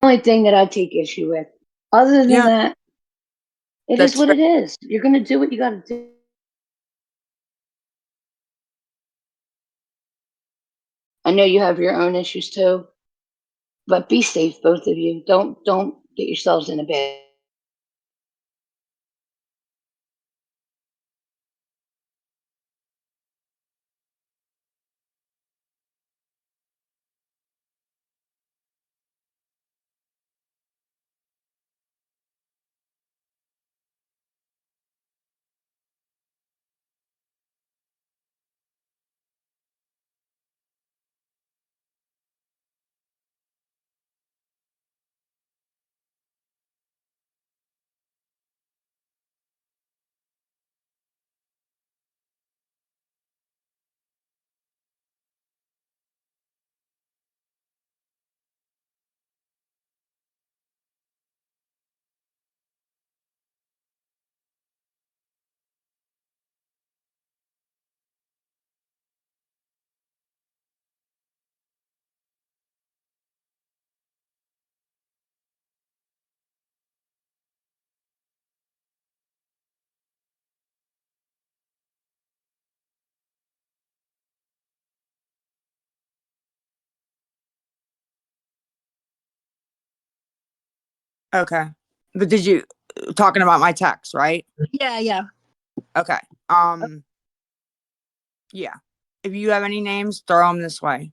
only thing that I take issue with. Other than Yeah, that, it is that's what fair. it is. You're gonna do what you gotta do. I know you have your own issues too, but be safe, both of you. Don't get yourselves in a bad. Okay. But did you talking about my text, right? Yeah, yeah. Okay. Um, yeah. If you have any names, throw them this way.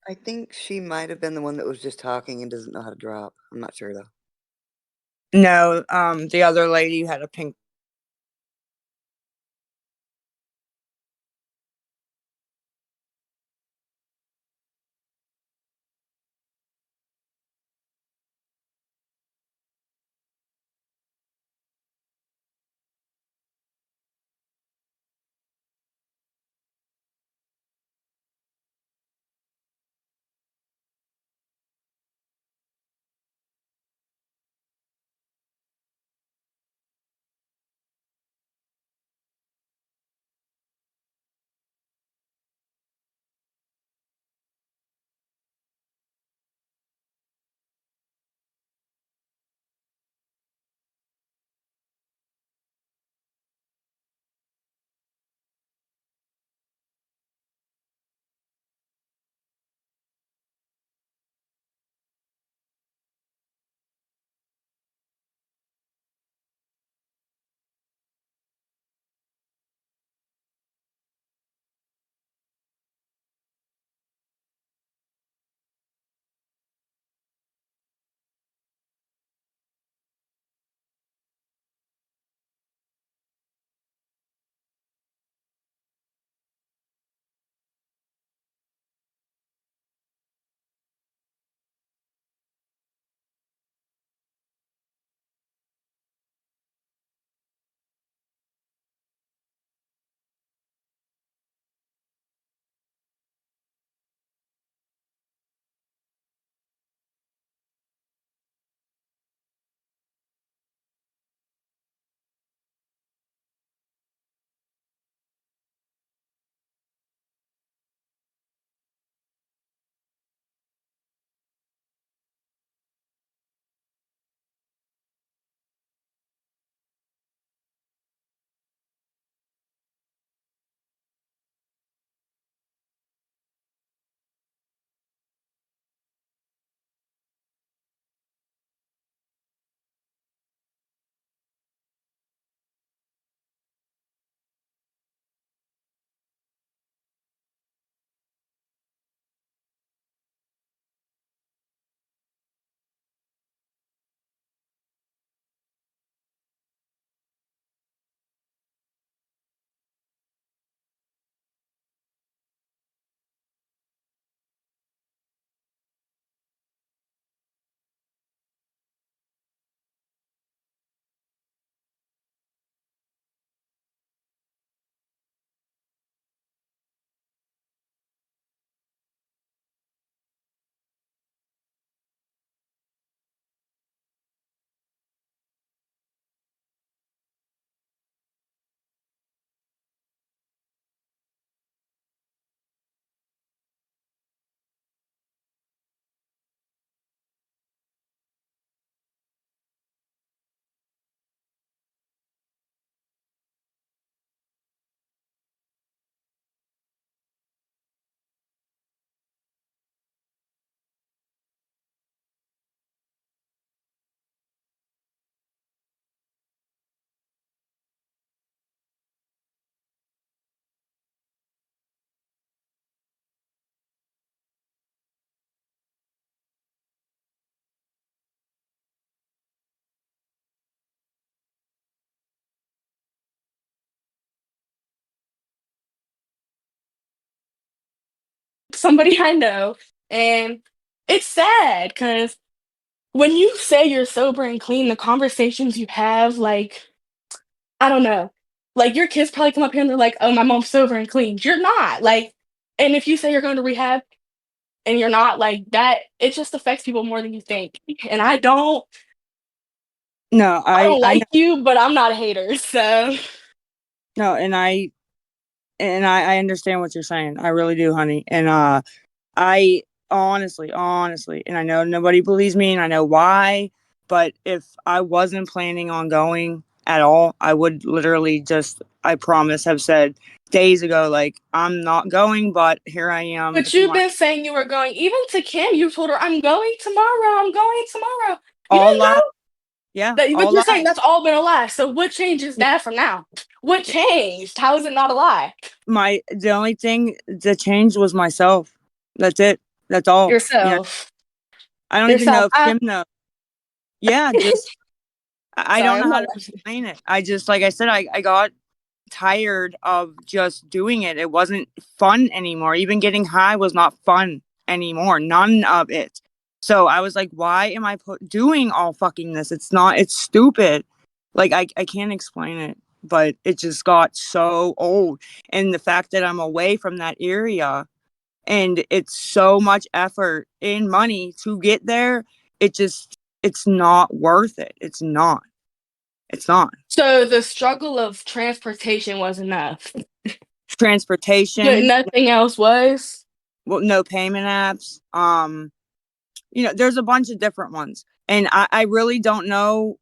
I think she might have been the one that was just talking and doesn't know how to drop. I'm not sure though. No, the other lady had a pink. Somebody I know, and it's sad because when you say you're sober and clean, the conversations you have, like, I don't know, like your kids probably come up here and they're like, "Oh, my mom's sober and clean." You're not, like, and if you say you're going to rehab and you're not like that, it just affects people more than you think. And No, I don't I know. like you, but I'm not a hater, so No, and I understand what you're saying. I really do, honey. And I honestly, and I know nobody believes me, and I know why. But if I wasn't planning on going at all, I would literally just, I promise, have said days ago, like, I'm not going, but here I am. but If you you've want been saying you were going. Even to Kim, you told her, "I'm going tomorrow. I'm going tomorrow." You all didn't lies, go. yeah, But all you're saying lies. that's all been a lie. So what changes that from now? What changed? How is it not a lie? The only thing that changed was myself. That's it. That's all. Yourself. I don't even know Yourself. if Kim knows. Yeah, just I don't Sorry, know I'm how not to explain it. I just, like I said, I got tired of just doing it. It wasn't fun anymore. Even getting high was not fun anymore. None of it. So I was like, why am I doing all fucking this? It's stupid. Like, I can't explain it, but it just got so old. And the fact that I'm away from that area and it's so much effort and money to get there, it's not worth it. It's not. It's not. So the struggle of transportation was enough. But Transportation, nothing else was. well, no payment apps. There's a bunch of different ones. And I really don't know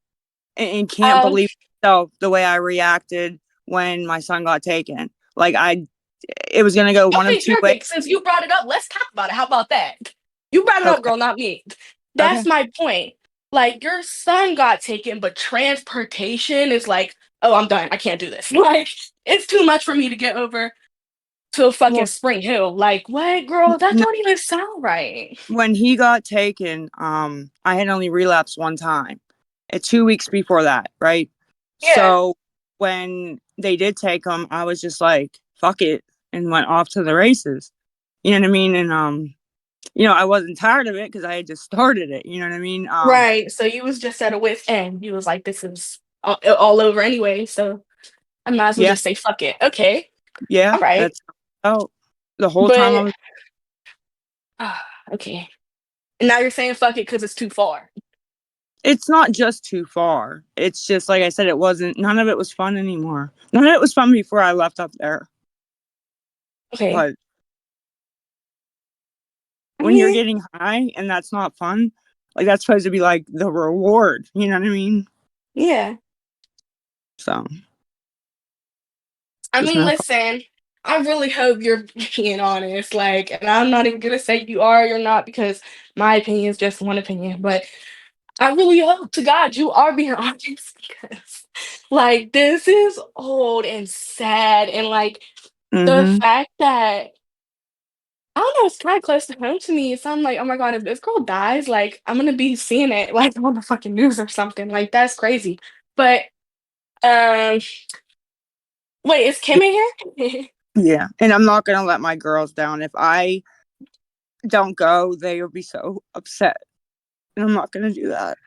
and can't Um, believe myself the way I reacted when my son got taken. Like it was gonna go one of okay, two ways. perfect. Since you brought it up, let's talk about it. How about that? You brought it up, Okay. girl, not me. Okay. That's my point. Like, your son got taken, but transportation is like, oh, I'm done. I can't do this. Like, it's too much for me to get over to fucking Well, Spring Hill. Like, what, girl? That no, don't even sound right. when he got taken, I had only relapsed one time. 2 weeks before that, right? Yeah. So when they did take him, I was just like, fuck it, and went off to the races. You know what I mean? And I wasn't tired of it because I had just started it. You know what I mean? Right. So you was just at a wit's end. You was like, this is all over anyway. So I might as well Yeah, just say fuck it. Okay. yeah. All right. That's oh, the whole time I But was. okay. And now you're saying fuck it because it's too far. It's not just too far. It's just like I said. It wasn't. None of it was fun anymore. None of it was fun before I left up there. Okay. But I when you're mean, getting high and that's not fun, like that's supposed to be like the reward. You know what I mean? yeah. So I just mean, no fun. listen, I really hope you're being honest. Like, and I'm not even gonna say you are or you're not because my opinion is just one opinion. But I really hope to God you are being honest because, like, this is old and sad, and like the Mm-hmm. fact that I don't know, it's kind of close to home to me. So I'm like, oh my God, if this girl dies, like, I'm gonna be seeing it like on the fucking news or something. Like, that's crazy. But um, wait, is Kim in here? Yeah, and I'm not gonna let my girls down. If I don't go, they will be so upset, and I'm not gonna do that.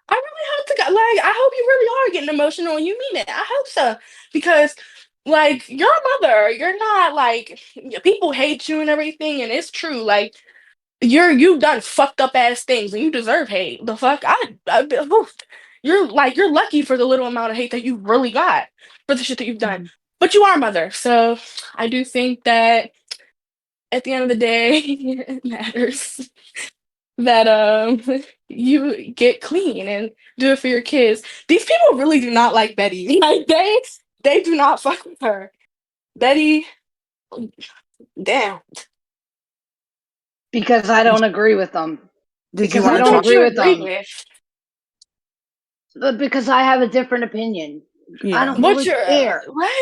I really hope to God, like, I hope you really are getting emotional and you mean it. I hope so. Because, like, you're a mother. You're not like people hate you and everything, and it's true. Like, you've done fucked up ass things and you deserve hate. The fuck? Oof. You're lucky for the little amount of hate that you really got for the shit that you've done. But you are a mother. So I do think that at the end of the day, it matters that you get clean and do it for your kids. These people really do not like Betty. Like they do not fuck with her. Betty, damn. Because I don't agree with them. Did you Because want I to don't What talk? don't agree you with agree them. with? But because I have a different opinion. I Yeah. don't What's really your care. what?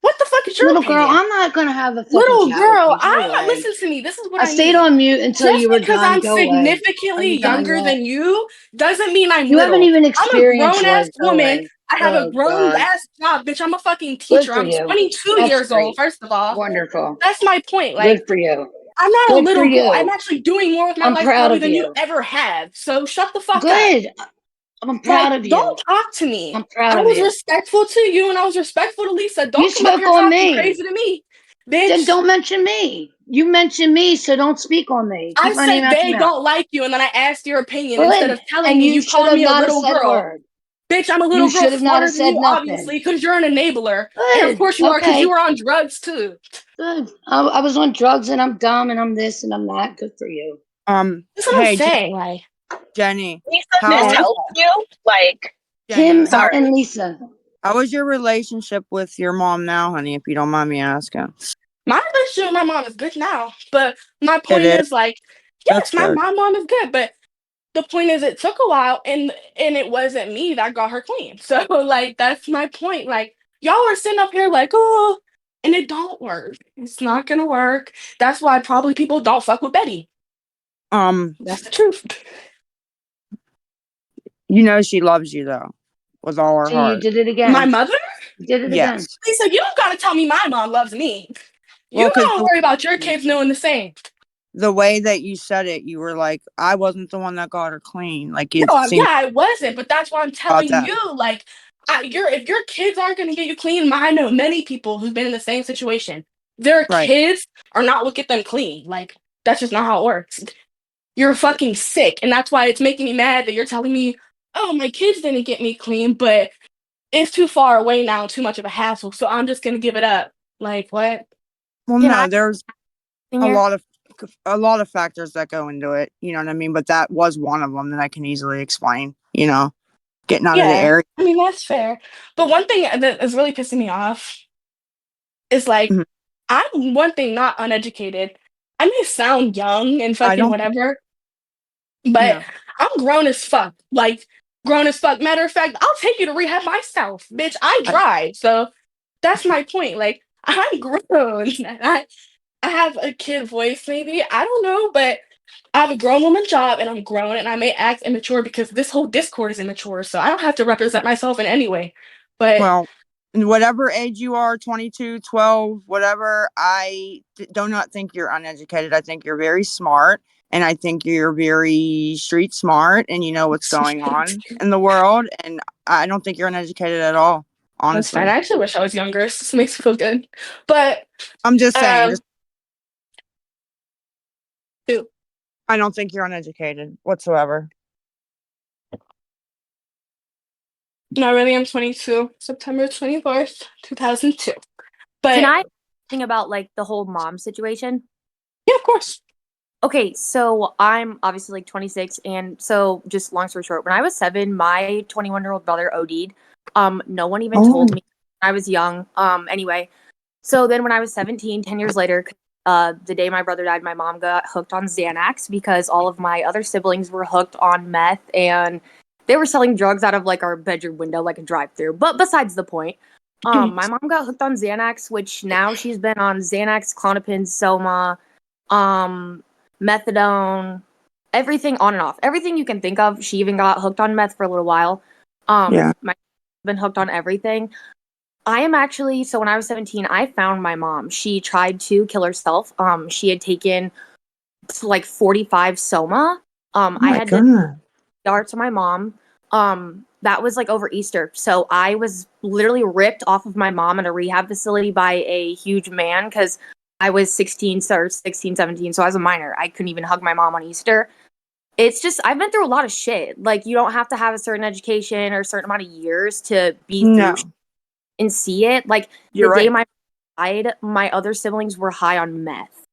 What the fuck is your Little girl, opinion? I'm not going to have a fucking Little chat with girl, you. Go I'm not away. listen to me. This is what I I stayed need. on mute until Just you were because done. I'm Go away. Are significantly you done younger yet? than you doesn't mean I'm You haven't little. even I'm a experienced grown ass life. Go woman. away. I have a Oh, grown God. ass job, bitch. I'm a fucking Good teacher. for I'm you. 22 That's years old, great. first of all. Wonderful. That's my point. Good Like, for you. I'm not a Good for little girl. I'm you. actually doing more with my I'm life proud probably of than you you. ever have. So shut the fuck up. Good. I'm Like, proud of don't you. talk to me. I'm proud I of was you. respectful to you and I was respectful to Lisa. You Don't come up spoke here on talking me. crazy to me, Then bitch. don't mention me. You mentioned me, so don't speak on me. I Keep my name said out your they mouth. don't like you, and then I asked your opinion instead Good. of telling And me. you You should called have me a not have little said a girl. word. Bitch, I'm a You little girl should have not have smarter than said you, nothing. obviously, because you're an enabler. And of Good. course you are, because you Okay. were on drugs too. Good. I was on drugs and I'm dumb and I'm this and I'm that. Good for you. That's what I'm Hey, saying. Like, Jenny, Lisa, this how yeah. helps you? Like, Kim Jenny, sorry. and Lisa. how is your relationship with your mom now, honey? If you don't mind me asking. My relationship with my mom is good now. But my It point is. is, like, That's yes, my good. mom is good. But the point is, it took a while, and it wasn't me that got her clean. So, like, that's my point. Like, y'all are sitting up here like, oh, And it don't work. It's not gonna work. That's why probably people don't fuck with Betty. That's the truth. She loves you though, with all her See, you heart. did it My again. mother? You did it again. Yes. Lisa, you don't gotta tell me my mom loves me. Well, You 'cause don't worry about your kids knowing the same. the way that you said it, you were like, I wasn't the one that got her clean. Like it No, yeah, seemed I wasn't, but that's why I'm about telling that. you, like, if your kids aren't gonna get you clean, I know many people who've been in the same situation. Their Right. kids are not what get them clean. Like, that's just not how it works. You're fucking sick, and that's why it's making me mad that you're telling me, oh, my kids didn't get me clean, but it's too far away now, too much of a hassle, so I'm just gonna give it up. Like, what? Well, Can no, I there's in a here? lot of factors that go into it. You know what I mean? But that was one of them that I can easily explain. Getting out of the Yeah, area. I mean, that's fair. But one thing that is really pissing me off is like, Mhm. I'm one thing not uneducated. I may sound young and I fucking don't. whatever, but No. I'm grown as fuck. Like, grown as fuck. Matter of fact, I'll take you to rehab myself, bitch. I I, drive, so that's my point. Like, I'm grown. I have a kid voice, maybe. I don't know, but I have a grown woman job and I'm grown and I may act immature because this whole Discord is immature. So I don't have to represent myself in any way. But well, in whatever age you are, 22, 12, whatever, do not think you're uneducated. I think you're very smart. And I think you're very street smart and you know what's going on in the world. And I don't think you're uneducated at all, that's fine. I honestly. actually wish I was younger. This makes me feel good. But I'm just saying, um ew. I don't think you're uneducated whatsoever. No, really, I'm 22. September 24th, 2002. Can But I think about like the whole mom situation? yeah, of course. Okay, so I'm obviously like 26, and so just long story short, when I was 7, my 21-year-old brother OD'd. No one even Oh. told me. I was young. Anyway, so then when I was 17, 10 years later, the day my brother died, my mom got hooked on Xanax because all of my other siblings were hooked on meth, and they were selling drugs out of like our bedroom window, like a drive-through. But besides the point, my mom got hooked on Xanax, which now she's been on Xanax, Klonopin, Soma, um, methadone, everything on and off, everything you can think of. She even got hooked on meth for a little while. Yeah. My been hooked on everything. I am actually, so when I was 17, I found my mom. She tried to kill herself. She had taken like 45 Soma. Oh I my had to God. start to my mom. That was like over Easter. So I was literally ripped off of my mom in a rehab facility by a huge man because I was 16, or 16, 17. So I was a minor. I couldn't even hug my mom on Easter. It's just, I've been through a lot of shit. Like, you don't have to have a certain education or a certain amount of years to be through No, and see it. Like, you're the day right. my died, my other siblings were high on meth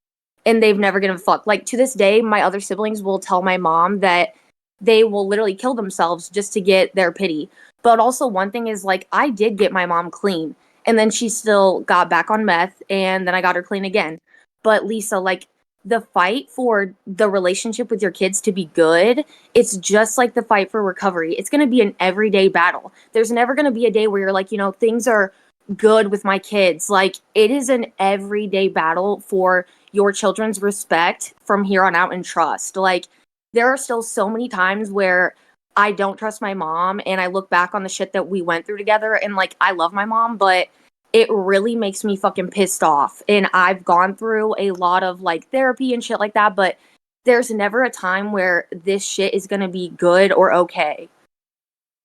and they've never given a fuck. Like, to this day, my other siblings will tell my mom that they will literally kill themselves just to get their pity. But also, one thing is, like, I did get my mom clean and then she still got back on meth and then I got her clean again. But Lisa, like, the fight for the relationship with your kids to be good, it's just like the fight for recovery. It's going to be an everyday battle. There's never going to be a day where you're like, things are good with my kids. Like, it is an everyday battle for your children's respect from here on out and trust. Like, there are still so many times where I don't trust my mom and I look back on the shit that we went through together and like I love my mom, but it really makes me fucking pissed off. And I've gone through a lot of like therapy and shit like that, but there's never a time where this shit is going to be good or okay.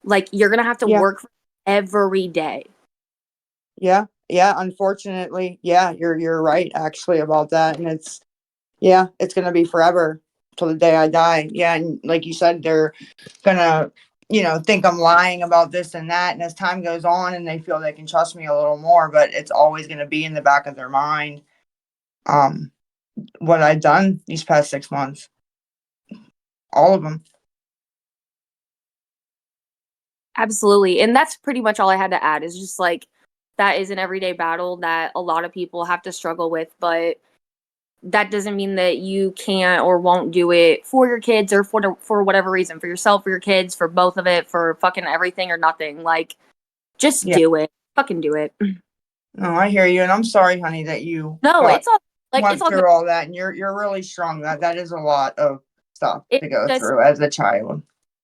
Like, you're going to have to Yeah. work every day. Yeah. Unfortunately, yeah, you're right actually about that, and it's gonna be forever till the day I die. Yeah, and like you said, they're gonna think I'm lying about this and that, and as time goes on, and they feel they can trust me a little more, but it's always gonna be in the back of their mind. What I've done these past 6 months, all of them. Absolutely. And that's pretty much all I had to add is just like that is an everyday battle that a lot of people have to struggle with, but that doesn't mean that you can't or won't do it for your kids or for whatever reason, for yourself, for your kids, for both of it, for fucking everything or nothing. Like, just Yeah. do it. Fucking do it. No, I hear you, and I'm sorry, honey, that you No, got, it's all like went it's all good. through all that, and you're really strong. That is a lot of stuff It's to go just through as a child.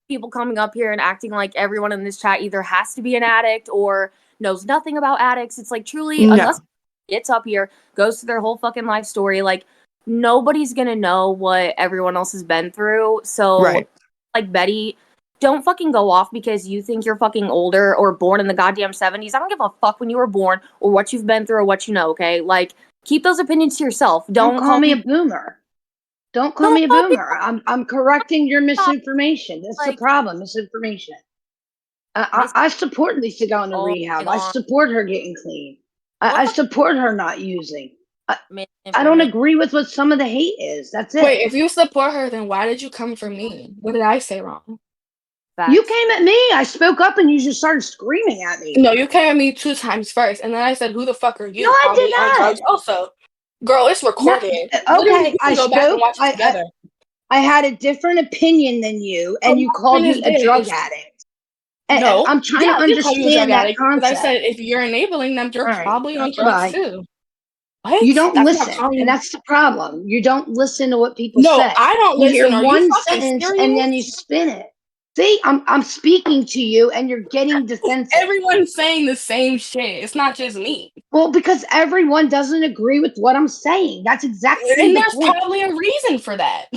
people coming up here and acting like everyone in this chat either has to be an addict or knows nothing about addicts. It's like truly, No. unless gets up here, goes through their whole fucking life story, like nobody's gonna know what everyone else has been through. So Right. like Betty, don't fucking go off because you think you're fucking older or born in the goddamn 70s. I don't give a fuck when you were born or what you've been through or what you know, okay? Like keep those opinions to yourself. Don't call me a people- boomer. Don't call Don't me a call boomer. I'm correcting your misinformation. That's the like problem, misinformation. I support Lisa going to Oh, rehab. my I God. support her getting clean. I What support her not using. I don't misinformation? agree with what some of the hate is. That's it. Wait, if you support her, then why did you come for me? What did I say wrong? You Facts. came at me. I spoke up and you just started screaming at me. No, you came at me 2 times first, and then I said, "Who the fuck are you?" No, I Probably did on not. drugs also. Girl, it's recorded. No, Literally, okay, we I can go back and spoke. watch it together. I had a different opinion than you, So and you my called point me is a drug this. addict. And No. I'm trying Yeah, to I did call you a drug understand that addict because I concept. said if you're enabling them, you're All right, probably on drugs bye. too. What? You don't That's not listen, calling. and that's the problem. You don't listen to what people No, say. I don't You hear listen. Are you one fucking sentence serious? and then you spin it. See, I'm speaking to you, and you're getting defensive. Everyone's saying the same shit. It's not just me. Well, because everyone doesn't agree with what I'm saying. That's exactly And the there's point. probably a reason for that.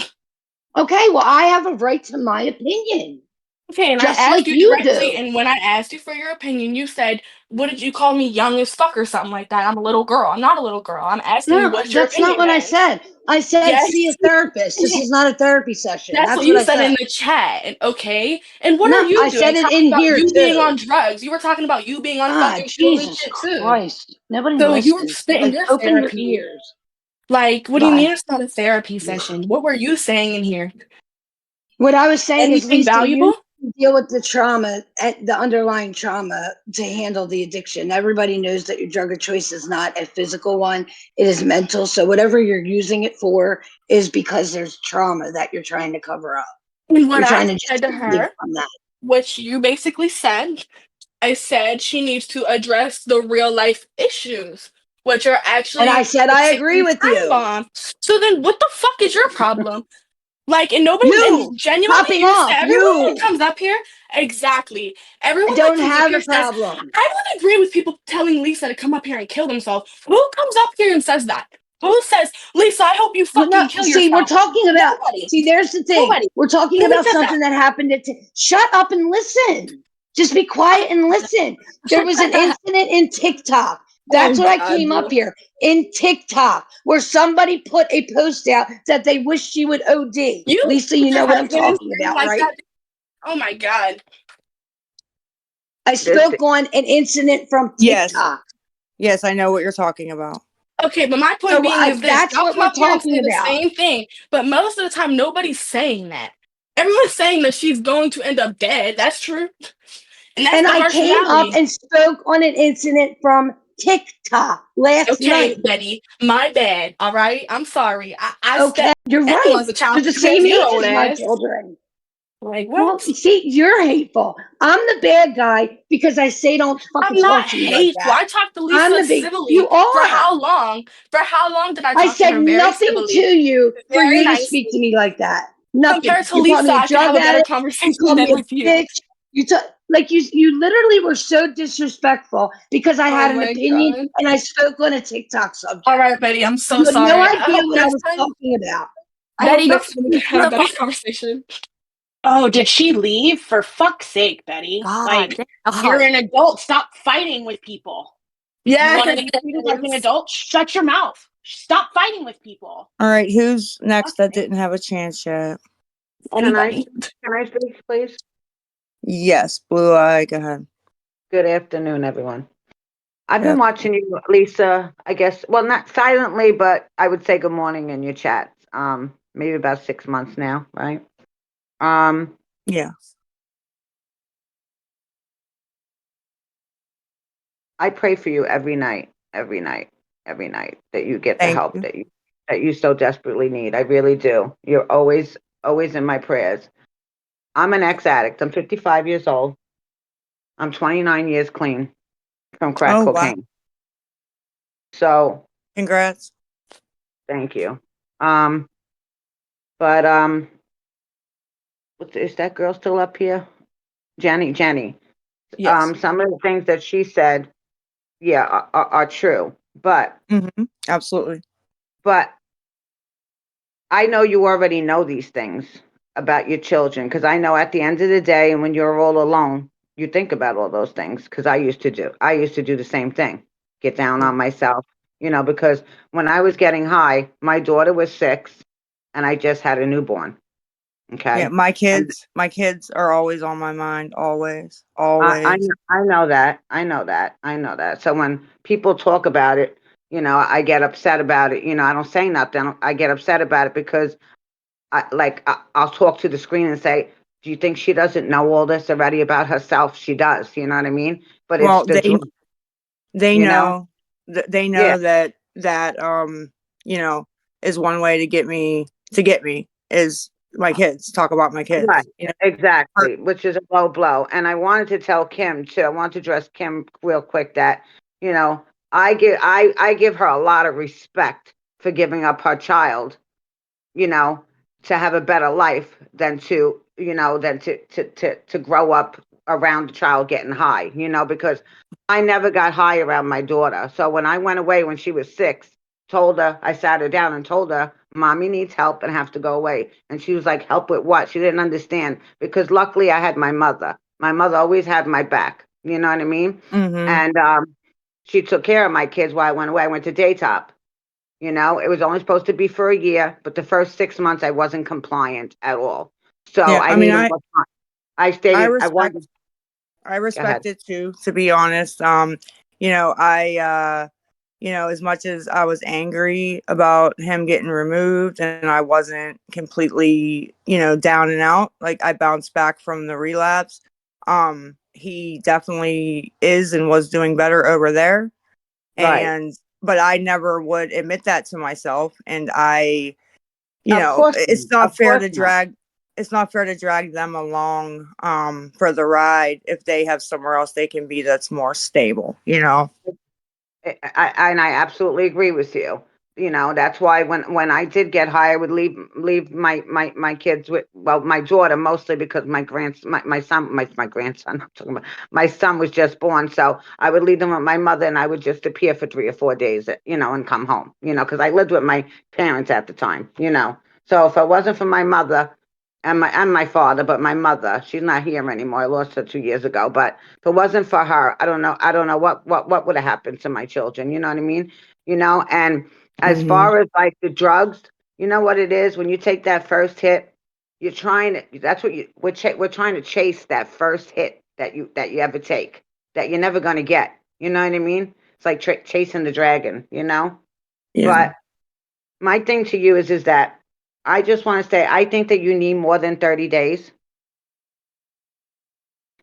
Okay, well, I have a right to my opinion, Okay, and just I asked like you you directly, do. and when I asked you for your opinion, you said, "What did you call me, young as fuck or something like that? I'm a little girl." I'm not a little girl. I'm asking you, No, what's your that's not opinion what I then? said. I said Yes, see a therapist. This is not a therapy session. that's That's what what you I said in said. the chat. And okay, and what are No, you I doing? said it Talking in about here you being too. on drugs. You were talking about you being on Ah, fucking shrooms and Jesus shit too. Christ. Nobody So you were listens. spitting Like, your open your therapy. ears. Like, what do you Bye. mean it's not a therapy session? What were you saying in here? What I was saying is, Anything Lisa, valuable? you deal with the trauma, the underlying trauma to handle the addiction. Everybody knows that your drug of choice is not a physical one, it is mental. So whatever you're using it for is because there's trauma that you're trying to cover up. And what You're I trying to said just to live her, from that. which you basically said, I said she needs to address the real life issues, which are And I actually said, the I agree ticking with time you. bomb. So then what the fuck is your problem? Like, and nobody, You and genuinely, popping you said off, everyone that you. comes up here, exactly. I Everyone that don't comes up have here a says, problem. I would agree with people telling Lisa to come up here and kill themselves. Who comes up here and says that? Who says, Lisa, I hope you Well, no, fucking kill see, we're yourself? talking about, Nobody. see, there's the thing. Nobody. We're talking Who about says that? something that happened at, shut up and listen. Just be quiet and listen. There was an incident in TikTok. That's Oh, what I God, came bro. up here in TikTok, where somebody put a post out that they wish she would OD. You Lisa, put you your know what I'm husband in talking jail about, like right? that? Oh my God. I spoke on an incident from Yes. TikTok. Yes, I know what you're talking about. Okay, but my point So being is this. that's Y'all what come we're up here and talking say the about. same thing, but most of the time nobody's saying that. Everyone's saying that she's going to end up dead. That's true. And that's And the I harsh came up reality. and spoke on an incident from TikTok last Okay, night. Betty, my bad. All right, I'm sorry. I Okay, stepped. you're right. Everyone's a child. You're the same Your age old as my ass. children. Like Well, what? see, you're hateful. I'm the bad guy because I say don't I'm fucking not talk to me like hateful. that. I talked to I'm Lisa the big. You civilly. For are. how long? For how long did I I talk to said her very nothing to civilly? you for Very you to speak to nicely. me like that. Nothing. Compared to You called Lisa, me a I could have drug a better addict. You conversation called me than a with you. bitch. You took like you literally were so disrespectful because I Oh had an my opinion God. and I spoke on a TikTok subject. All right, Betty, I'm so You had no sorry. I idea hope what I next was time, talking about. I hope Betty, next time we can have a the better conversation. Oh, did she leave? For fuck's sake, Betty. God, You're an adult. Stop fighting with people. You want to be treated like an yes. adult? Shut your mouth. Stop fighting with people. All right, who's next that didn't have a chance yet? Anybody. Can I speak, please? Yes, Blue Eye, go ahead. Good afternoon, everyone. I've Yep. been watching you, Lisa, I guess, well, not silently, but I would say good morning in your chats. Maybe about 6 months now, right? Yeah. I pray for you every night, that you get the Thank help you. that you so desperately need. I really do. You're always in my prayers. I'm an ex-addict. I'm 55 years old. I'm 29 years clean from crack Oh, wow. cocaine. So Congrats. thank you. But is that girl still up here? Jenny. Yes. Some of the things that she said, yeah, are true. But Absolutely. I know you already know these things about your children, because I know at the end of the day, and when you're all alone, you think about all those things. Because I used to do the same thing, get down on myself, because when I was getting high, my daughter was 6, and I just had a newborn. Yeah, Okay. my And kids are always on my mind, always, I, I, always. I know that. I know that. I know that. So when people talk about it, I get upset about it. I don't say nothing. I get upset about it because I'll talk to the screen and say, "Do you think she doesn't know all this already about herself?" She does. You know what I mean? But it's Well, the drug. they You know? know they Yeah. know that you know is one way to get me is my kids, talk about my Right. kids, or- Exactly. Which is a low blow. And I wanted to tell Kim too. I want to address Kim real quick that I give her a lot of respect for giving up her child, you know, to have a better life than to grow up around the child getting high, because I never got high around my daughter. So when I went away when she was 6, I sat her down and told her, Mommy needs help and have to go away. And she was like, help with what? She didn't understand, because luckily I had my mother. My mother always had my back. You know what I mean? Mhm. And she took care of my kids while I went away. I went to Daytop. It was only supposed to be for a year, but the first 6 months I wasn't compliant at all. So Yeah, I I mean, needed more time. I I stated I respect wanted. I Go ahead. respect it too, to be honest. I as much as I was angry about him getting removed and I wasn't completely, down and out, like I bounced back from the relapse. He definitely is and was doing better over there. Right. But I never would admit that to myself. And Of course not. Of course not. it's not fair to drag them along for the ride if they have somewhere else they can be that's more stable. And I absolutely agree with you. That's why when I did get high, I would leave my kids with, well, my daughter mostly, because my son, my grandson, I'm talking about, my son was just born, so I would leave them with my mother, and I would just appear for 3 or 4 days, and come home, because I lived with my parents at the time. So if it wasn't for my mother and my father, but my mother, she's not here anymore. I lost her 2 years ago. But if it wasn't for her, I don't know what would have happened to my children. You know what I mean? And as Hmm. far as like the drugs, you know what it is? When you take that first hit, you're trying to, that's what we're trying to chase that first hit that you ever take, that you're never going to get. You know what I mean? It's like chasing the dragon. Yeah. But my thing to you is that I just want to say, I think that you need more than 30 days.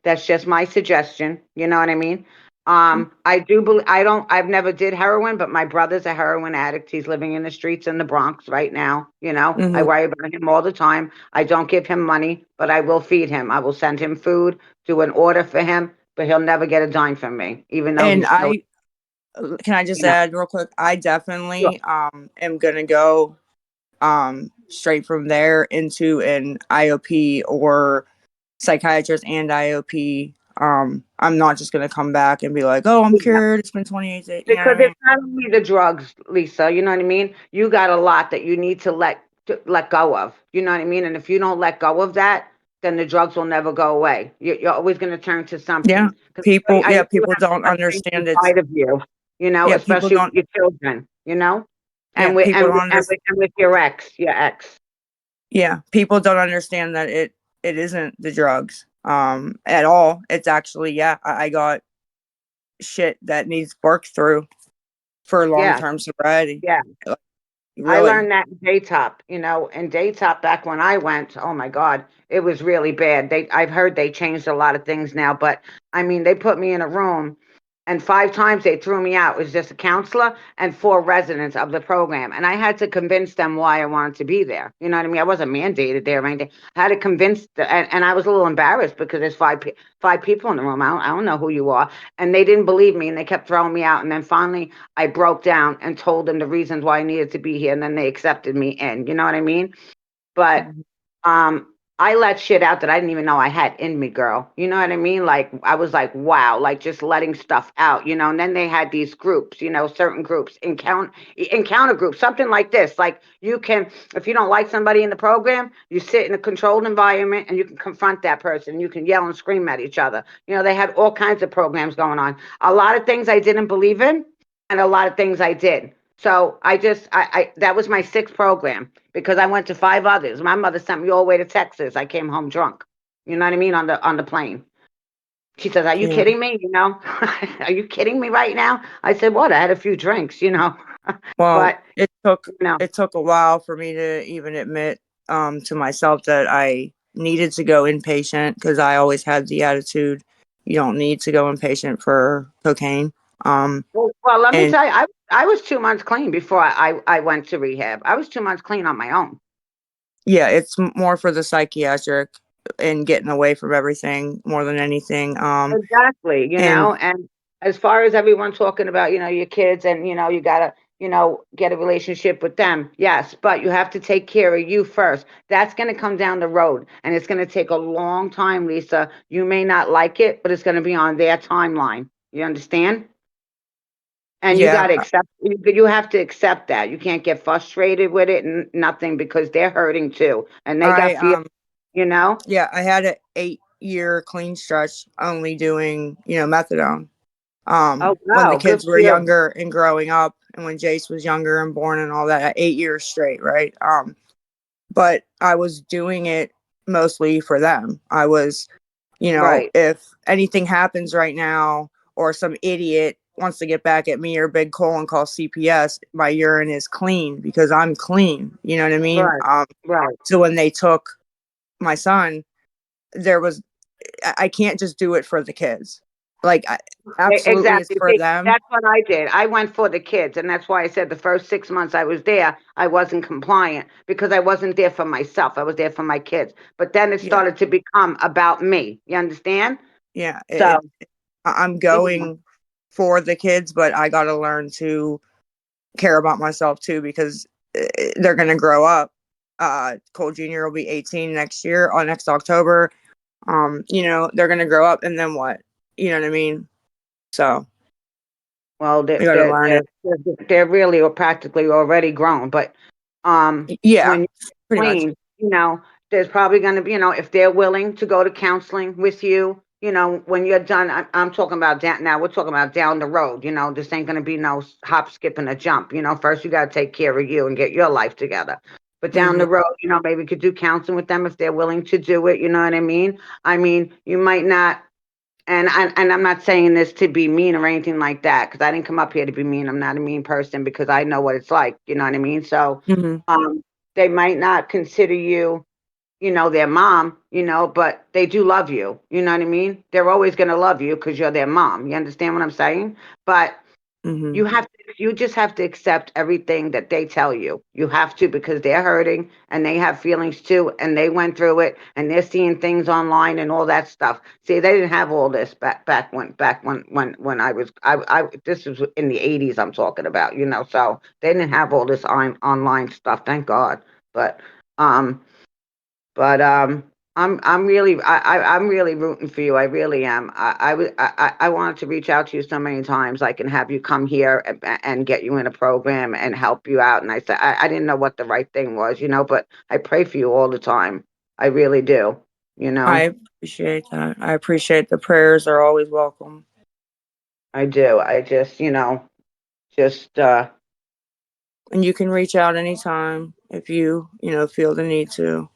That's just my suggestion. You know what I mean? I do believe, I've never did heroin, but my brother's a heroin addict. He's living in the streets in the Bronx right now. I Hmm. worry about him all the time. I don't give him money, but I will feed him. I will send him food, do an order for him, but he'll never get a dime from me, even though And he's no, I can I just you know, add real quick? I sure. definitely am gonna go straight from there into an IOP or psychiatrist and IOP. I'm not just gonna come back and be like, "Oh, I'm cured. It's been 28 days." You know what Because I mean? it's not only the drugs, Lisa, you know what I mean? You got a lot that you need to let go of. You know what I mean? And if you don't let go of that, then the drugs will never go away. You're always going to turn to Yeah. something. Because People, I yeah, know you people have don't a lot of things understand it's inside of you, yeah, people especially with don't your children, yeah, and with people and don't with, and understand. with, and with your ex. Yeah, people don't understand that it isn't the drugs at all. It's actually, yeah, I got shit that needs work through for Yeah, long-term sobriety. yeah. Like, I really. learned that in Daytop, in Daytop back when I went, oh my God, it was really bad. I've heard they changed a lot of things now, but I mean, they put me in a room And 5 times they threw me out. It was just a counselor and 4 residents of the program. And I had to convince them why I wanted to be there. You know what I mean? I wasn't mandated there or anything. I had to convince, and I was a little embarrassed because there's five people in the room. I don't know who you are. And they didn't believe me and they kept throwing me out. And then finally I broke down and told them the reasons why I needed to be here. And then they accepted me in. You know what I mean? But I let shit out that I didn't even know I had in me, girl. You know what I mean? Like, I was like, wow, like just letting stuff out, you know. And then they had these groups, you know, certain groups, encounter groups, something like this. Like, you can, if you don't like somebody in the program, you sit in a controlled environment and you can confront that person. You can yell and scream at each other. You know, they had all kinds of programs going on. A lot of things I didn't believe in, and a lot of things I did. So I that was my 6th program because I went to 5 others. My mother sent me all the way to Texas. I came home drunk. You know what I mean? On the plane. She says, "Are you Yeah. kidding me? You know, are you kidding me right now?" I said, "What? I had a few drinks, you know." Well, But it no, took a while for me to even admit to myself that I needed to go inpatient because I always had the attitude you don't need to go inpatient for cocaine. well, let me And tell you, I was 2 months clean before I went to rehab. I was 2 months clean on my own. yeah, it's more for the psychiatric and getting away from everything more than anything. Exactly, you And know, and as far as everyone talking about, you know, your kids and, you know, you gotta, you know, get a relationship with them. Yes, but you have to take care of you first. That's gonna come down the road and it's gonna take a long time, Lisa. You may not like it, but it's gonna be on their timeline. You understand? And you yeah, gotta accept, you have to accept that. You can't get frustrated with it and nothing because they're hurting too. And they got I you know? yeah, I had an 8-year clean stretch only doing, methadone. Oh, When the wow, good kids for were you. younger and growing up and when Jace was younger and born and all that at 8 years straight, right? But I was doing it mostly for them. I was, Right, if anything happens right now or some idiot wants to get back at me or Big Cole and call CPS, my urine is clean because I'm clean. You know what I mean? right, right. So when they took my son, there was, I can't just do it for the kids. Like, absolutely, it's Exactly. for See, them. that's what I did. I went for the kids, and that's why I said the first 6 months I was there, I wasn't compliant because I wasn't there for myself. I was there for my kids. But then it Yeah, started to become about me. You understand? yeah. So, I'm you know, going for the kids, but I got to learn to care about myself too because they're going to grow up. Cole Jr. will be 18 next year on next October. They're going to grow up and then what? You know what I mean? So well, I got to learn it. they're really or practically already grown. But Yeah, when pretty much. clean, you know, there's probably going to be, you know, if they're willing to go to counseling with you, you know, when you're done, I'm talking about down now, we're talking about down the road, you know, this ain't going to be no hop, skip, and a jump. You know, first you got to take care of you and get your life together. But down Hmm. the road, you know, maybe you could do counseling with them if they're willing to do it. You know what I mean? I mean, you might not, and I'm not saying this to be mean or anything like that, because I didn't come up here to be mean. I'm not a mean person because I know what it's like. You know what I mean? So, Hmm. they might not consider you, you know, their mom, you know, but they do love you. You know what I mean? They're always going to love you because you're their mom. You understand what I'm saying? But Hmm. you just have to accept everything that they tell you. You have to because they're hurting and they have feelings too, and they went through it and they're seeing things online and all that stuff. See, they didn't have all this back when I this was in the 80s I'm talking about, you know, so they didn't have all this online stuff, thank God. But um but I'm really I'm really rooting for you. I really am. I wanted to reach out to you so many times. I can have you come here and get you in a program and help you out. And I said I didn't know what the right thing was, you know, but I pray for you all the time. I really do, you know. I appreciate that. I appreciate the prayers are always welcome. I do. I just, you know, just And you can reach out anytime if you feel the need to.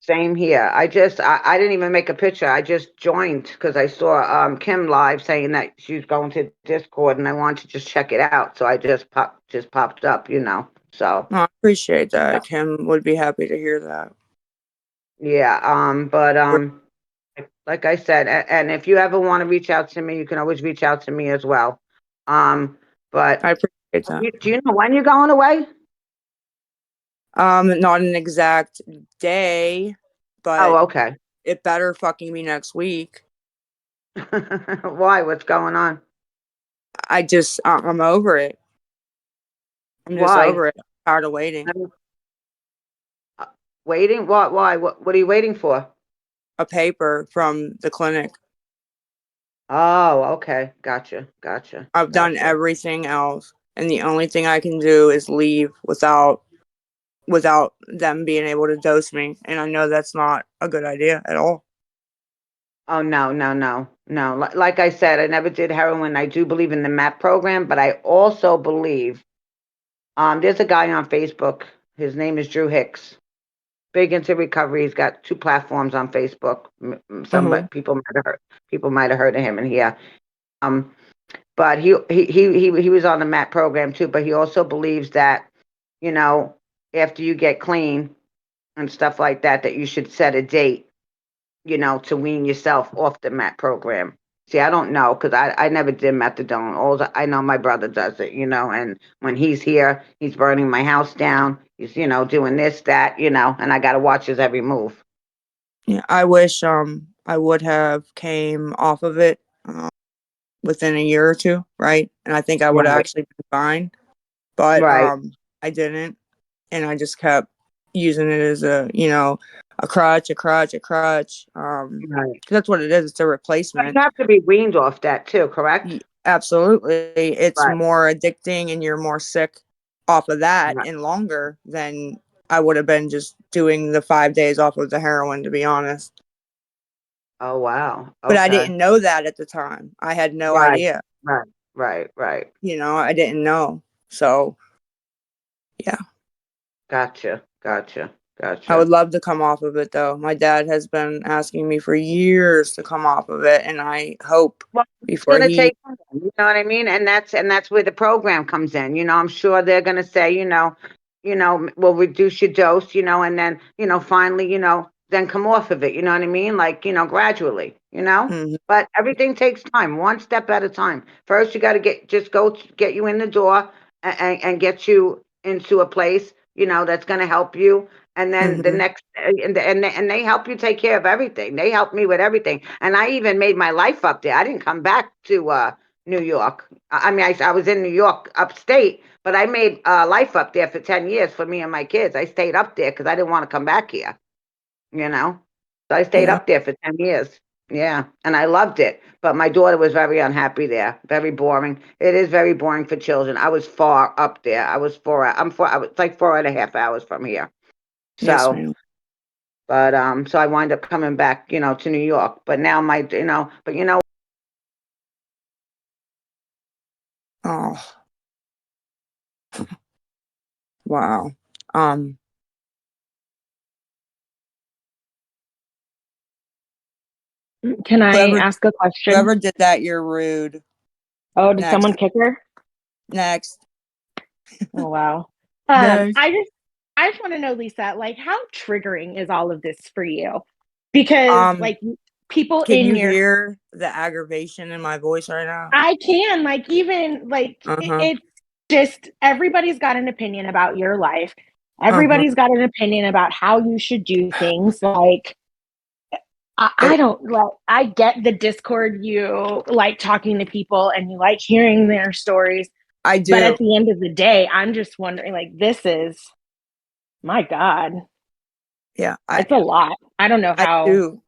same here. I didn't even make a picture. I just joined because I saw Kim live saying that she's going to Discord and I wanted to just check it out. So I just popped up, you know. So I appreciate that. Kim would be happy to hear that. yeah, but We're like I said, and if you ever want to reach out to me, you can always reach out to me as well. But I appreciate that. do you know when you're going away? Not an exact day, but Oh, okay. it better fucking be next week. Why? What's going on? I'm over it. I'm just Why? over it. Tired of waiting. I mean, waiting? What? Why? What are you waiting for? A paper from the clinic. Oh, okay. Gotcha. I've done everything else, and the only thing I can do is leave without them being able to dose me. And I know that's not a good idea at all. Oh, no. Like I said, I never did heroin. I do believe in the MAP program, but I also believe, there's a guy on Facebook. His name is Drew Hicks. Big into recovery. He's got 2 platforms on Facebook. Mhm. People might have heard of him in here. But he was on the MAP program too. But he also believes that, you know, after you get clean and stuff like that, that you should set a date, to wean yourself off the MAP program. See, I don't know because I never did methadone. I know my brother does it, and when he's here, he's burning my house down. He's, doing this, that, and I got to watch his every move. Yeah, I wish I would have came off of it within a year or two, right? And I think I would have Right. actually been fine, but Right. I didn't, and I just kept using it as a crutch. Right. 'Cause that's what it is. It's a But replacement. you have to be weaned off that too, correct? Absolutely, it's Right. more addicting, and you're more sick off of that Right. and longer than I would have been just doing the 5 days off of the heroin, to be honest. Oh, wow. But I Okay. didn't know that at the time. I had no Right. idea. Right. I didn't know. So, yeah. Gotcha. I would love to come off of it though. My dad has been asking me for years to come off of it, and I hope Well, it's before gonna he take time, you know what I mean? And that's where the program comes in. I'm sure they're gonna say, we'll reduce your dose, and then, finally, then come off of it. You know what I mean? Like, gradually, Mhm, But everything takes time, one step at a time. First, you got to get you in the door and get you into a place, that's going to help you. And then the mhm, next, and they help you take care of everything. They helped me with everything. And I even made my life up there. I didn't come back to New York. I mean, I was in New York upstate, but I made life up there for 10 years for me and my kids. I stayed up there because I didn't want to come back here, you know? So I stayed yeah, up there for 10 years. Yeah, and I loved it. But my daughter was very unhappy there. Very boring. It is very boring for children. I was far up there. I was like 4.5 hours from here. yes, So, ma'am. but so I wind up coming back, to New York. But now but Oh, wow. Um, Can I whoever ask a question? whoever did that, you're rude. Oh, did Next, someone kick her? next, Oh wow. next. I just want to know, Lisa, like how triggering is all of this for you? Because Um, like people can in you your hear the aggravation in my voice right now? I can like even like Uh-huh. it's just everybody's got an opinion about your life. Uh-huh. Everybody's got an opinion about how you should do things. Like I It, don't like I get the Discord, you like talking to people and you like hearing their stories. I But at do. the end of the day, I'm just wondering, like, this is my God, Yeah, it's a lot. I don't know I how. do.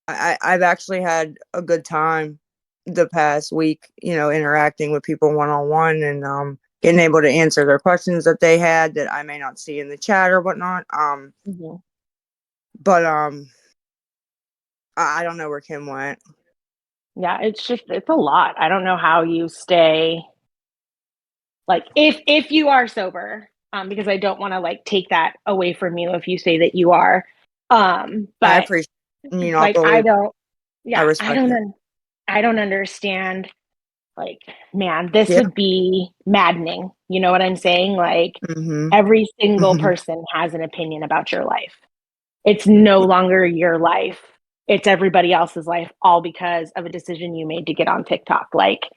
I've actually had a good time the past week, interacting with people one on one, and getting able to answer their questions that they had that I may not see in the chat or whatnot. Mhm. But I don't know where Kim went. Yeah, it's a lot. I don't know how you stay like if you are sober, because I don't want to like take that away from you if you say that you are. I But appreciate, I like I totally, don't, I yeah, respect it. I don't understand. Like, man, this Yeah. would be maddening. You know what I'm saying? Like, Mm-hmm. every single Mm-hmm. person has an opinion about your life. It's no longer your life. it's everybody else's life all because of a decision you made to get on TikTok. Like,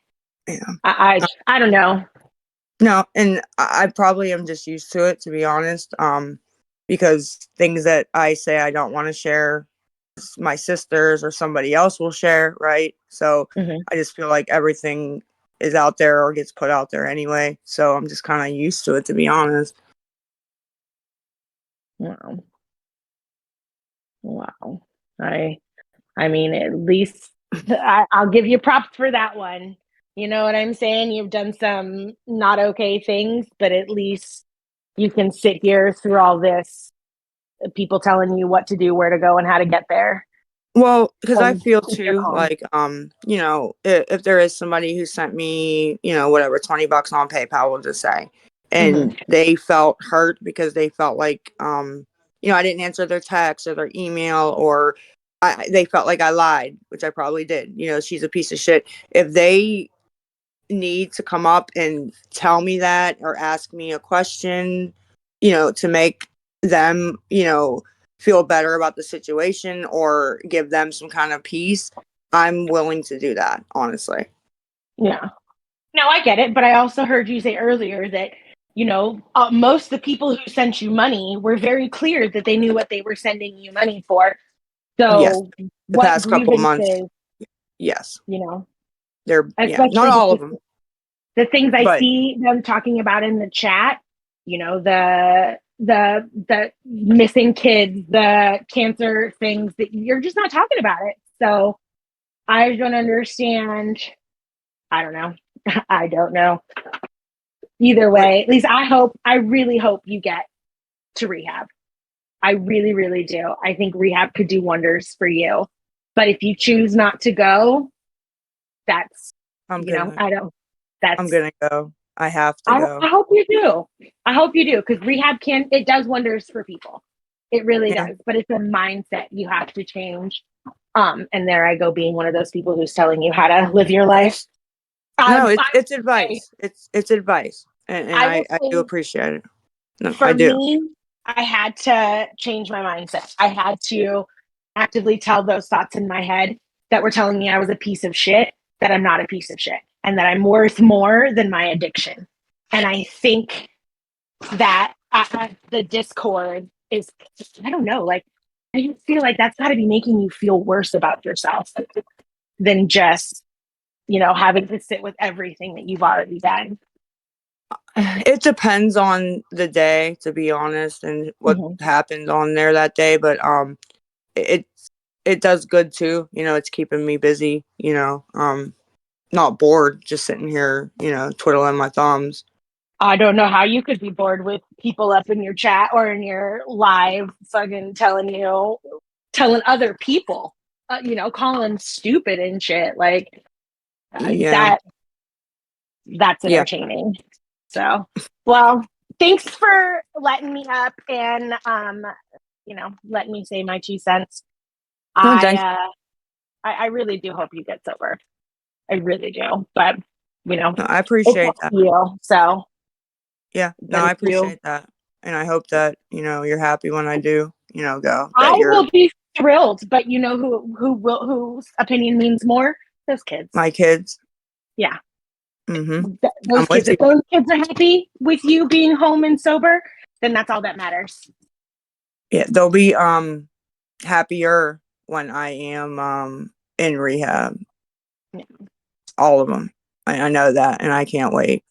Yeah. I don't know. No, and I probably am just used to it, to be honest. Because things that I say I don't want to share, my sisters or somebody else will share, right? So Mhm. I just feel like everything is out there or gets put out there anyway. So I'm just kind of used to it, to be honest. Wow. Wow. I mean, at least I'll give you props for that one. You know what I'm saying? You've done some not okay things, but at least you can sit here through all this, people telling you what to do, where to go, and how to get there. Well, because I And feel you're too calm. like, you know, if there is somebody who sent me, you know, whatever, $20 on PayPal, we'll just say, and they felt hurt because they felt like, you know, I didn't answer their text or their email, or they felt like I lied, which I probably did. You know, she's a piece of shit. If they need to come up and tell me that or ask me a question, you know, to make them, you know, feel better about the situation or give them some kind of peace, I'm willing to do that, honestly. Yeah. No, I get it. But I also heard you say earlier that, you know, most of the people who sent you money were very clear that they knew what they were sending you money for. Yes. So The what past couple months, grievances, yes. you know, They're, yeah, not especially all of them, the things I but see them talking about in the chat, you know, the missing kids, the cancer things, that you're just not talking about it. So I don't understand. I don't know. I don't know. Either what, way, at least I really hope you get to rehab. I really, really do. I think rehab could do wonders for you. But if you choose not to go, that's, I'm you know, gonna, I don't, I'm that's, gonna go. I have to I go. hope you do. I hope you do, because rehab it does wonders for people. It really Yeah. does. But it's a mindset you have to change. And there I go, being one of those people who's telling you how to live your life. No, I it's would say, advice. It's advice. And I will I do say, appreciate it. No, I for do. me, I had to change my mindset. I had to actively tell those thoughts in my head that were telling me I was a piece of shit, that I'm not a piece of shit, and that I'm worth more than my addiction. And I think that the discord is, I don't know, like, I just feel like that's got to be making you feel worse about yourself than just, you know, having to sit with everything that you've already done. It depends on the day, to be honest, and what happened on there that day. But it it does good too. You know, it's keeping me busy. You know, not bored, just sitting here. You know, twiddling my thumbs. I don't know how you could be bored with people up in your chat or in your live fucking telling other people, you know, calling stupid and shit. Like, Yeah, that's yeah. entertaining. So, well, thanks for letting me up and, you know, letting me say my 2 cents. No, thanks. I really do hope you get sober. I really do. But, you know, No, I it's appreciate up that. to you. So, Yeah, no, but I if you, appreciate that, and I hope that you know you're happy when I do. You know, go I that you're will be thrilled, but you know whose opinion means more? Those kids. my kids. Yeah. Mm-hmm. I'm Those with kids. you. If those kids are happy with you being home and sober, then that's all that matters. Yeah, they'll be happier when I am in rehab. Yeah. All of them. I know that, and I can't wait.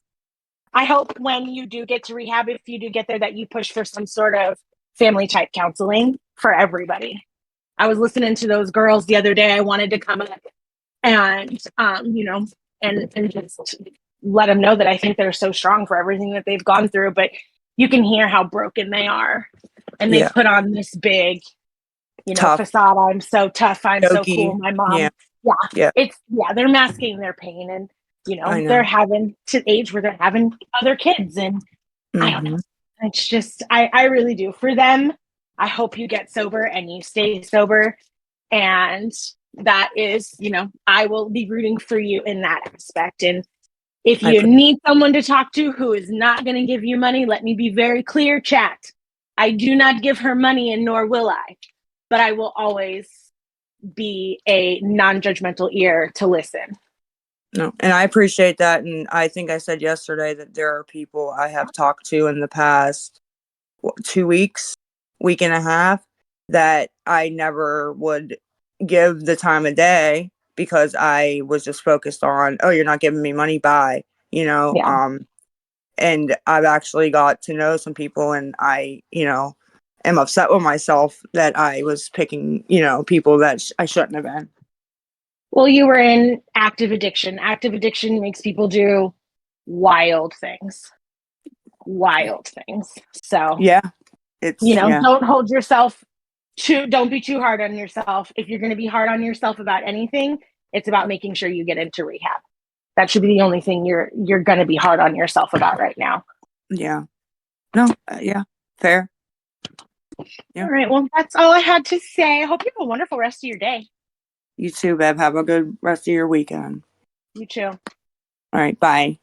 I hope when you do get to rehab, if you do get there, that you push for some sort of family type counseling for everybody. I was listening to those girls the other day. I wanted to come up and, you know, and just let them know that I think they're so strong for everything that they've gone through. But you can hear how broken they are, and they Yeah, put on this big, you know, tough, facade. I'm so tough. I'm so cool. jokey. My mom. Yeah, Yeah, yeah. they're masking their pain, and you I know, they're know. having to age where they're having other kids, and I don't know. Mm-hmm. It's just, I really do. For them, I hope you get sober and you stay sober. And that is, you know, I will be rooting for you in that aspect. And if I you need someone to talk to who is not going to give you money, let me be very clear, chat. I do not give her money, and nor will I. But I will always be a non-judgmental ear to listen. No, and I appreciate that. And I think I said yesterday that there are people I have talked to in the past 2 weeks, week and a half, that I never would give the time of day because I was just focused on, oh, you're not giving me money, bye, Yeah. And I've actually got to know some people, and I, am upset with myself that I was picking, people that I shouldn't have been. Well, you were in active addiction. Active addiction makes people do wild things. Wild things. So, Yeah. It's, yeah. don't hold yourself don't be too hard on yourself. If you're going to be hard on yourself about anything, it's about making sure you get into rehab. That should be the only thing you're going to be hard on yourself about right now. Yeah. No, yeah. Fair. Yeah. All right. Well, that's all I had to say. I hope you have a wonderful rest of your day. You too, Bev. Have a good rest of your weekend. You too. All right. Bye.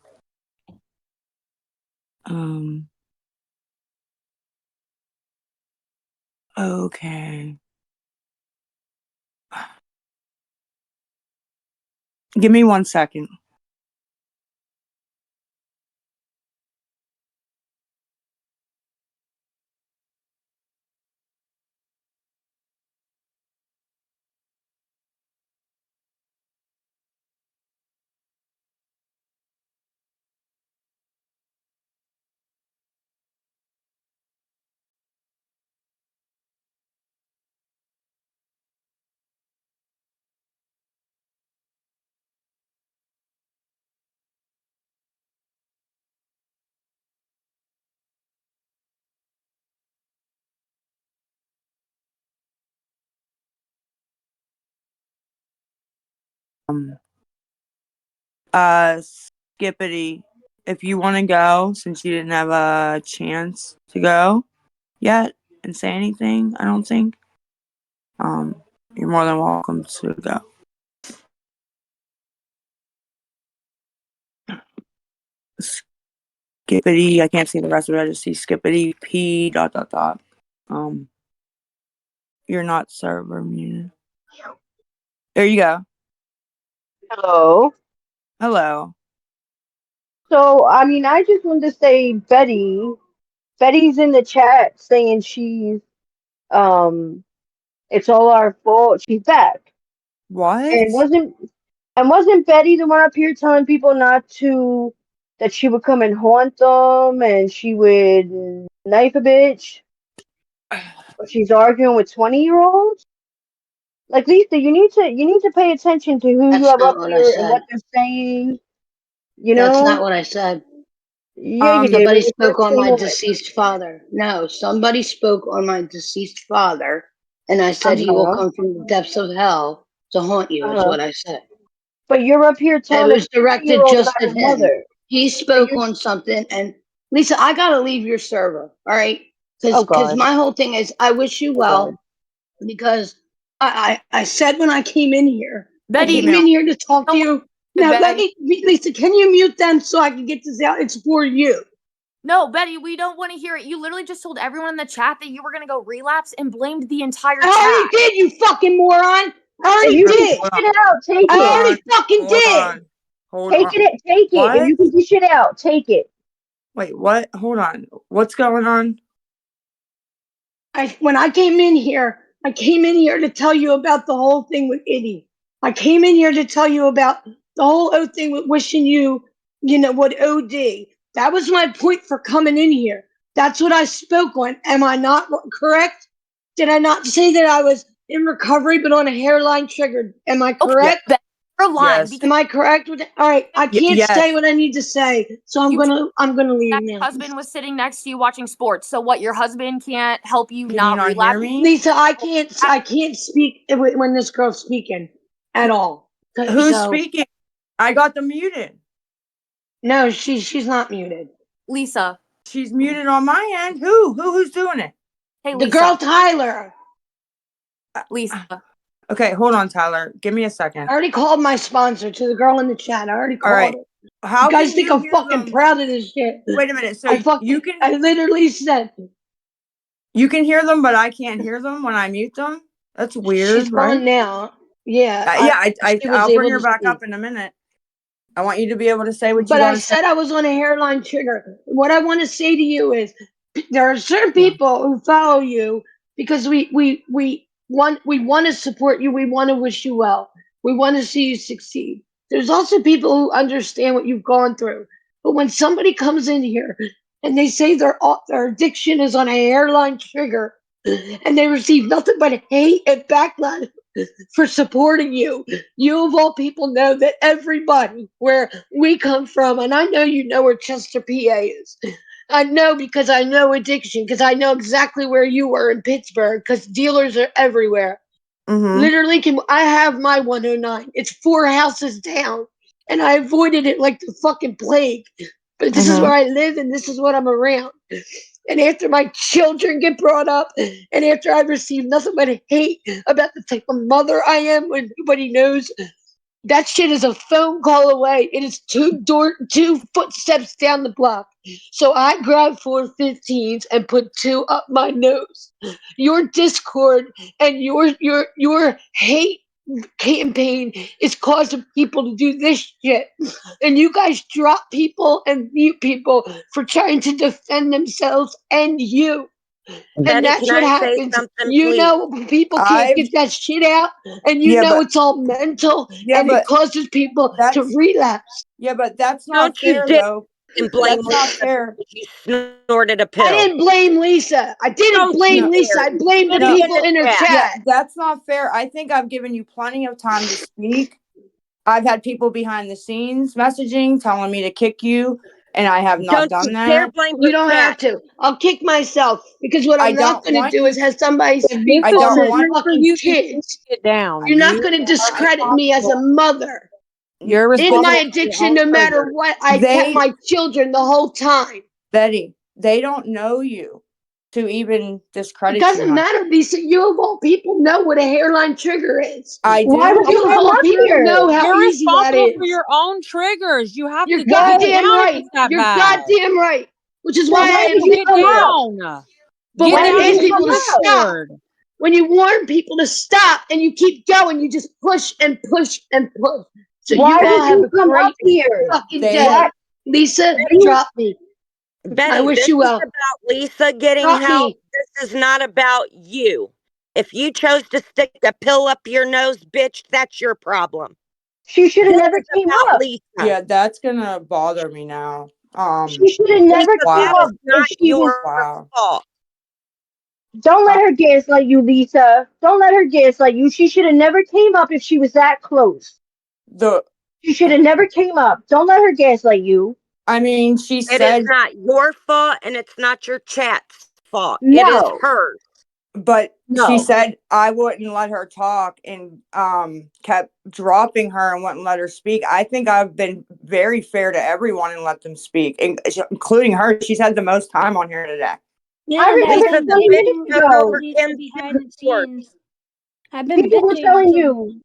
Okay. Give me 1 second. Skippity, if you want to go, since you didn't have a chance to go yet and say anything, I don't think, you're more than welcome to go. Skippity, I can't see the rest of it. I just see Skippity P ... You're not server muted. There you go. Hello. Hello. So, I mean, I just wanted to say Betty's in the chat saying it's all our fault. She's back. What? And wasn't Betty the one up here telling people that she would come and haunt them and she would knife a bitch? But she's arguing with 20-year-olds? Like, Lisa, you need to pay attention to who you That's have not up what I here and what said. they're saying. You That's not know? what I said. Yeah, you did. Somebody When you spoke first on came my on. deceased father. No, somebody spoke on my deceased father, and I said he will Uh-huh. come from the depths of hell to haunt you, is Uh-huh. what I said. But you're up here It telling a was directed 20-year-old just about at her him. mother. He spoke on something, and Lisa, I gotta leave your server, all right? Oh Because God. my whole thing is, I wish you Oh God. well, because I said when I came in here, I Betty, came in here to talk to don't you. Now let Betty. me, Lisa, can you mute them so I can get this out? It's for you. No, Betty, we don't want to hear it. You literally just told everyone in the chat that you were going to go relapse and blamed the entire I already chat. did, you fucking moron. I If already you can did. dish it out, take I it. already fucking did. Hold Take on. it. Take it. What? If you can dish it out, take it. Wait, what? Hold on. What's going on? When I came in here, I came in here to tell you about the whole thing with Itty. I came in here to tell you about the whole thing with wishing you, what OD. That was my point for coming in here. That's what I spoke on. Am I not correct? Did I not say that I was in recovery but on a hairline trigger? Am I correct? Okay, you're lying. Yes. Because Am I correct with it? All right, I can't yes. say what I need to say, so I'm You gonna leave that now. husband was sitting next to you watching sports. So what? Your husband can't help you Can not you not relapse? hear me? Lisa, I can't speak when this girl's speaking at all. Who's So, speaking? I got them muted. no, she's not muted. Lisa. She's muted on my end. Who's doing it? Hey, The Lisa. girl Tyler. Lisa. Okay, hold on, Tyler. Give me a I second. already called my sponsor to the girl in the chat. I already All right. called her. How You guys can think you I'm hear fucking them? proud of this shit? Wait a minute. So you can I literally said hear them, but I can't hear them when I mute them? That's weird, She's right? gone now. Yeah, she was I'll bring able her to back speak. up in a minute. I want you to be able to say what you But I gotta say. said I was on a hairline trigger. What I want to say to you is there are certain Yeah. people who follow you because we want to support you. We want to wish you well. We want to see you succeed. There's also people who understand what you've gone through. But when somebody comes in here and they say their addiction is on a hairline trigger and they receive nothing but hate and backlash for supporting you. You of all people know that everybody where we come from, and I know you know where Chester, PA is. I know because I know addiction, because I know exactly where you were in Pittsburgh, because dealers are everywhere. Mm-hmm. Literally, I have my 109. It's 4 houses down, and I avoided it like the fucking plague. But this is where I live, and this is what I'm around. And after my children get brought up, and after I receive nothing but hate about the type of mother I am, when nobody knows, that shit is a phone call away. It is 2 footsteps down the block. So I grabbed 415s and put 2 up my nose. Your discord and your hate campaign is causing people to do this shit. And you guys drop people and mute people for trying to defend themselves and you. And Betty, that's can what I say happens. something, You please? know, people can't get that shit out, and you Yeah, know but it's all mental, yeah, and it but causes people to that's relapse. yeah, but that's not Don't you fair dare though. blame That's not Lisa fair. because you snorted a I pill. didn't blame Lisa. I didn't Don't you blame No, Lisa. dare. I blamed the Put it no, in people the in her chat. yeah, chat. that's not fair. I think I've given you plenty of time to speak. I've had people behind the scenes messaging, telling me to kick you, and I have not Don't you done dare that. blame You the don't have chat. to. I'll kick myself because what I I'm not don't going to want do you. is have somebody If speak I this is on don't my want. triggering for fucking you, you need kids. to get down. You're not You going to are discredit me as a responsible. mother. You're In my responsible for your addiction, own no matter triggers. what, I kept They my children the whole time. Betty, they don't know you to even It discredit you, doesn't honey. matter, Lisa. You of all people know what a hairline trigger is. I Why would do. you You of come all up people here? know how You're easy that responsible for is. your own triggers. You have You're to get Why? goddamn down if right. it's that You're bad. goddamn right. Which is So why why I did Just you admit get come to up? it. down. But Get when Why I did down ask you and people come to move up? stop, forward. when you warn people to stop and you keep going, you just push and push and push. So Why you did all have you a come up great here? fucking They Why day. Lisa, you? drop me. I Betty, wish this you is well. about Lisa getting Drop help. me. This is not about you. If you chose to stick the pill up your nose, bitch, that's your problem. She should have This never is came about up. Lisa. yeah, that's gonna bother me now. She should have never Lisa, came that Wow. up is if not she was. your Wow. fault. Don't let Uh, her gaslight you, Lisa. Don't let her gaslight you. She should have never came up if she was that close. the She should have never came up. Don't let her gaslight you. I mean, she It is said, not your fault and it's not your chat's fault. It is No, hers. but she no. said I wouldn't let her talk and kept dropping her and wouldn't let her speak. I think I've been very fair to everyone and let them speak, including her. She's had the most time on here today. I Yeah, and I've remember Lisa, been the 20 bitch minutes bitching took about ago. over Lisa Kim's behind the Discord. scenes. I've been People were bitching telling to you,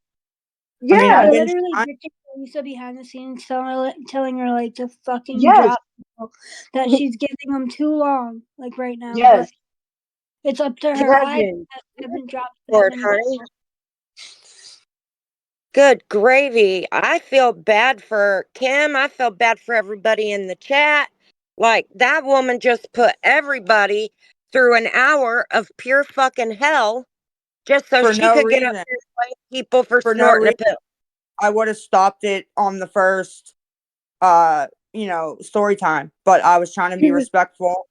I mean, I've I'm yes, been literally trying. bitching to Lisa behind the scenes, telling her like to fucking yes, drop people, that she's giving them too long, like right now. yes. But it's up to You her. have I been. haven't dropped them, Lord, and honey. Good gravy. I feel bad for Kim. I feel bad for everybody in the chat. Like, that woman just put everybody through an hour of pure fucking hell just so For she no could get up reason. here and blame people for For no snorting a reason. pill. I would have stopped it on the first, story time, but I was trying to be respectful.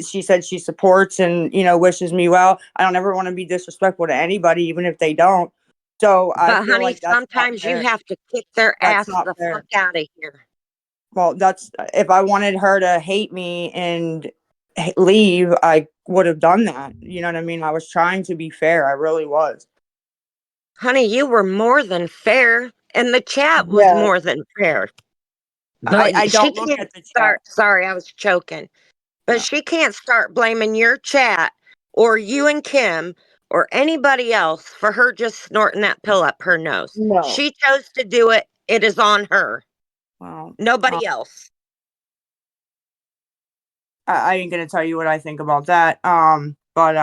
She said she supports and, wishes me well. I don't ever want to be disrespectful to anybody, even if they don't. So I But, feel honey, like that's not sometimes you fair. have to kick their That's ass not the fuck fair. out of here. Well, that's if I wanted her to hate me and leave, I would have done that. You know what I mean? I was trying to be fair. I really was. Honey, you were more than fair, and the chat was Yeah. more than fair. I, But I she don't look can't at the chat. start. Sorry, I was choking. But No. she can't start blaming your chat or you and Kim or anybody else for her just snorting that pill up her nose. No. She chose to do it. It is on her. Well, Nobody else. I ain't gonna tell you what I think about that. But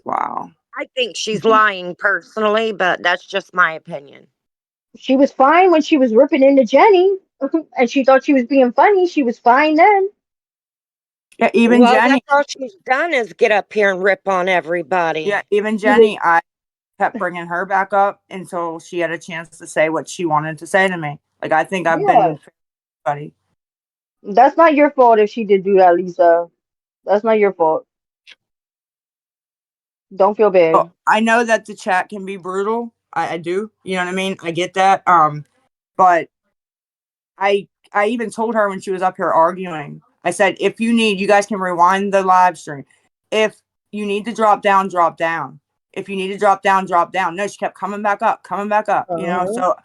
wow. I think she's lying personally, but that's just my opinion. She was fine when she was ripping into Jenny, and she thought she was being funny. She was fine then. Yeah, even Well, Jenny. that's all she's done is get up here and rip on everybody. Yeah, even She was- Jenny. I kept bringing her back up until she had a chance to say what she wanted to say to me. Like, I think I've Yeah, been funny. that's not your fault if she did do that, Lisa. That's not your fault. Don't feel Oh, bad. I know that the chat can be brutal. I do. You know what I mean? I get that. But I even told her when she was up here arguing, I said, if you need, you guys can rewind the live stream. If you need to drop down, drop down. If you need to drop down, drop down. No, she kept coming back up, you know? Uh-huh. So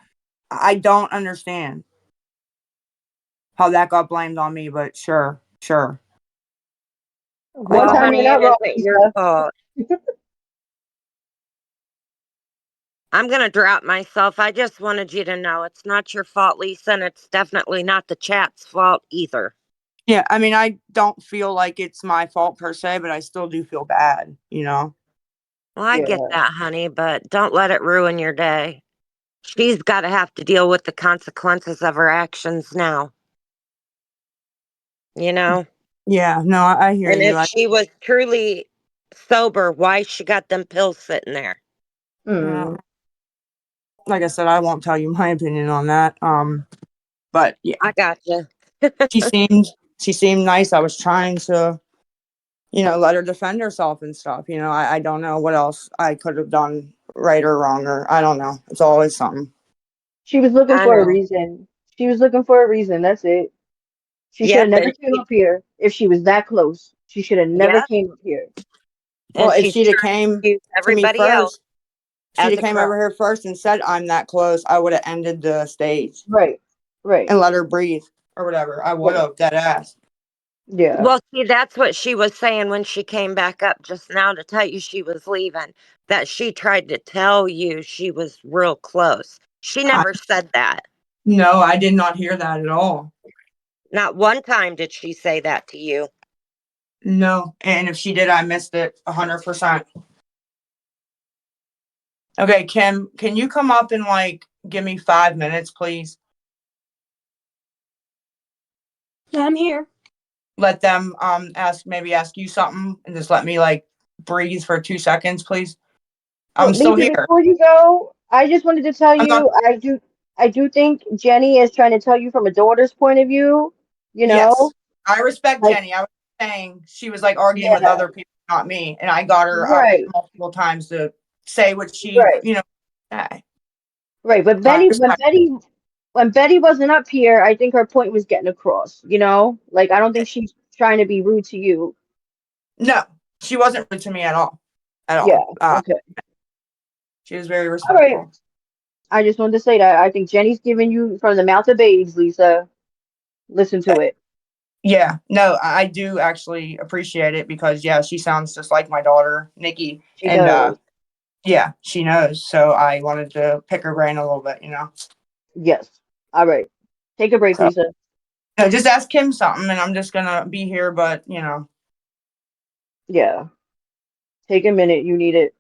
I don't understand how that got blamed on me, but sure. One Well, time you're honey, it not wrong, isn't your Lisa. fault. I'm going to drop myself. I just wanted you to know it's not your fault, Lisa, and it's definitely not the chat's fault either. Yeah, I mean, I don't feel like it's my fault per se, but I still do feel bad, you know? Well, I get Yeah. that, honey, but don't let it ruin your day. She's got to have to deal with the consequences of her actions now, you know? Yeah, no, I hear And you. if she was truly sober, why she got them pills sitting there? Yeah, Mm. like I said, I won't tell you my opinion on that. But yeah, I got you. she seemed she seemed nice. I was trying to, let her defend herself and stuff. I don't know what else I could have done right or wrong, or I don't know. It's always something. She was looking I for a know. reason. She was looking for a reason. That's it. She should have Yep, never came up here if she was that close. She should have never yep, came up here. Well, and if she's she'd have trying came to use to me everybody else first, if she'd as have a came crutch. over here first and said I'm that close, I would have ended the stage Right. Right. and let her breathe or whatever. I would Right. have dead ass. Yeah. Well, see, that's what she was saying when she came back up just now to tell you she was leaving, that she tried to tell you she was real close. She I, never said that. no, I did not hear that at all. Not one time did she say that to you. No, and if she did, I missed it 100%. Okay, Kim, can you come up and give me 5 minutes, please? Yeah, I'm here. Let them ask you something and just let me breathe for 2 seconds, please. Well, I'm still Lisa, here. before you go, I just wanted to tell I'm not. you I do think Jenny is trying to tell you from a daughter's point of view, you know? Yes, I respect Like, Jenny. I was saying she was arguing with yeah, other people, not me, and I got her up right, multiple times to say what she, right, say. right. But So I Betty, respect. when Betty wasn't up here, I think her point was getting across, you know? Like, I don't think she's trying to be rude to you. No, she wasn't rude to me at all, at Yeah, all. okay. She was very All right. respectful. I just wanted to say that. I think Jenny's giving you from the mouth of babes, Lisa. Listen to it. Yeah, no, I do actually appreciate it because yeah, she sounds just like my daughter, Nikki. She And does. yeah, she knows. So I wanted to pick her brain a little bit. Yes. All right. Take a break, So Lisa. no, just ask him something and I'm just gonna be here, but Yeah. Take a minute. You need it.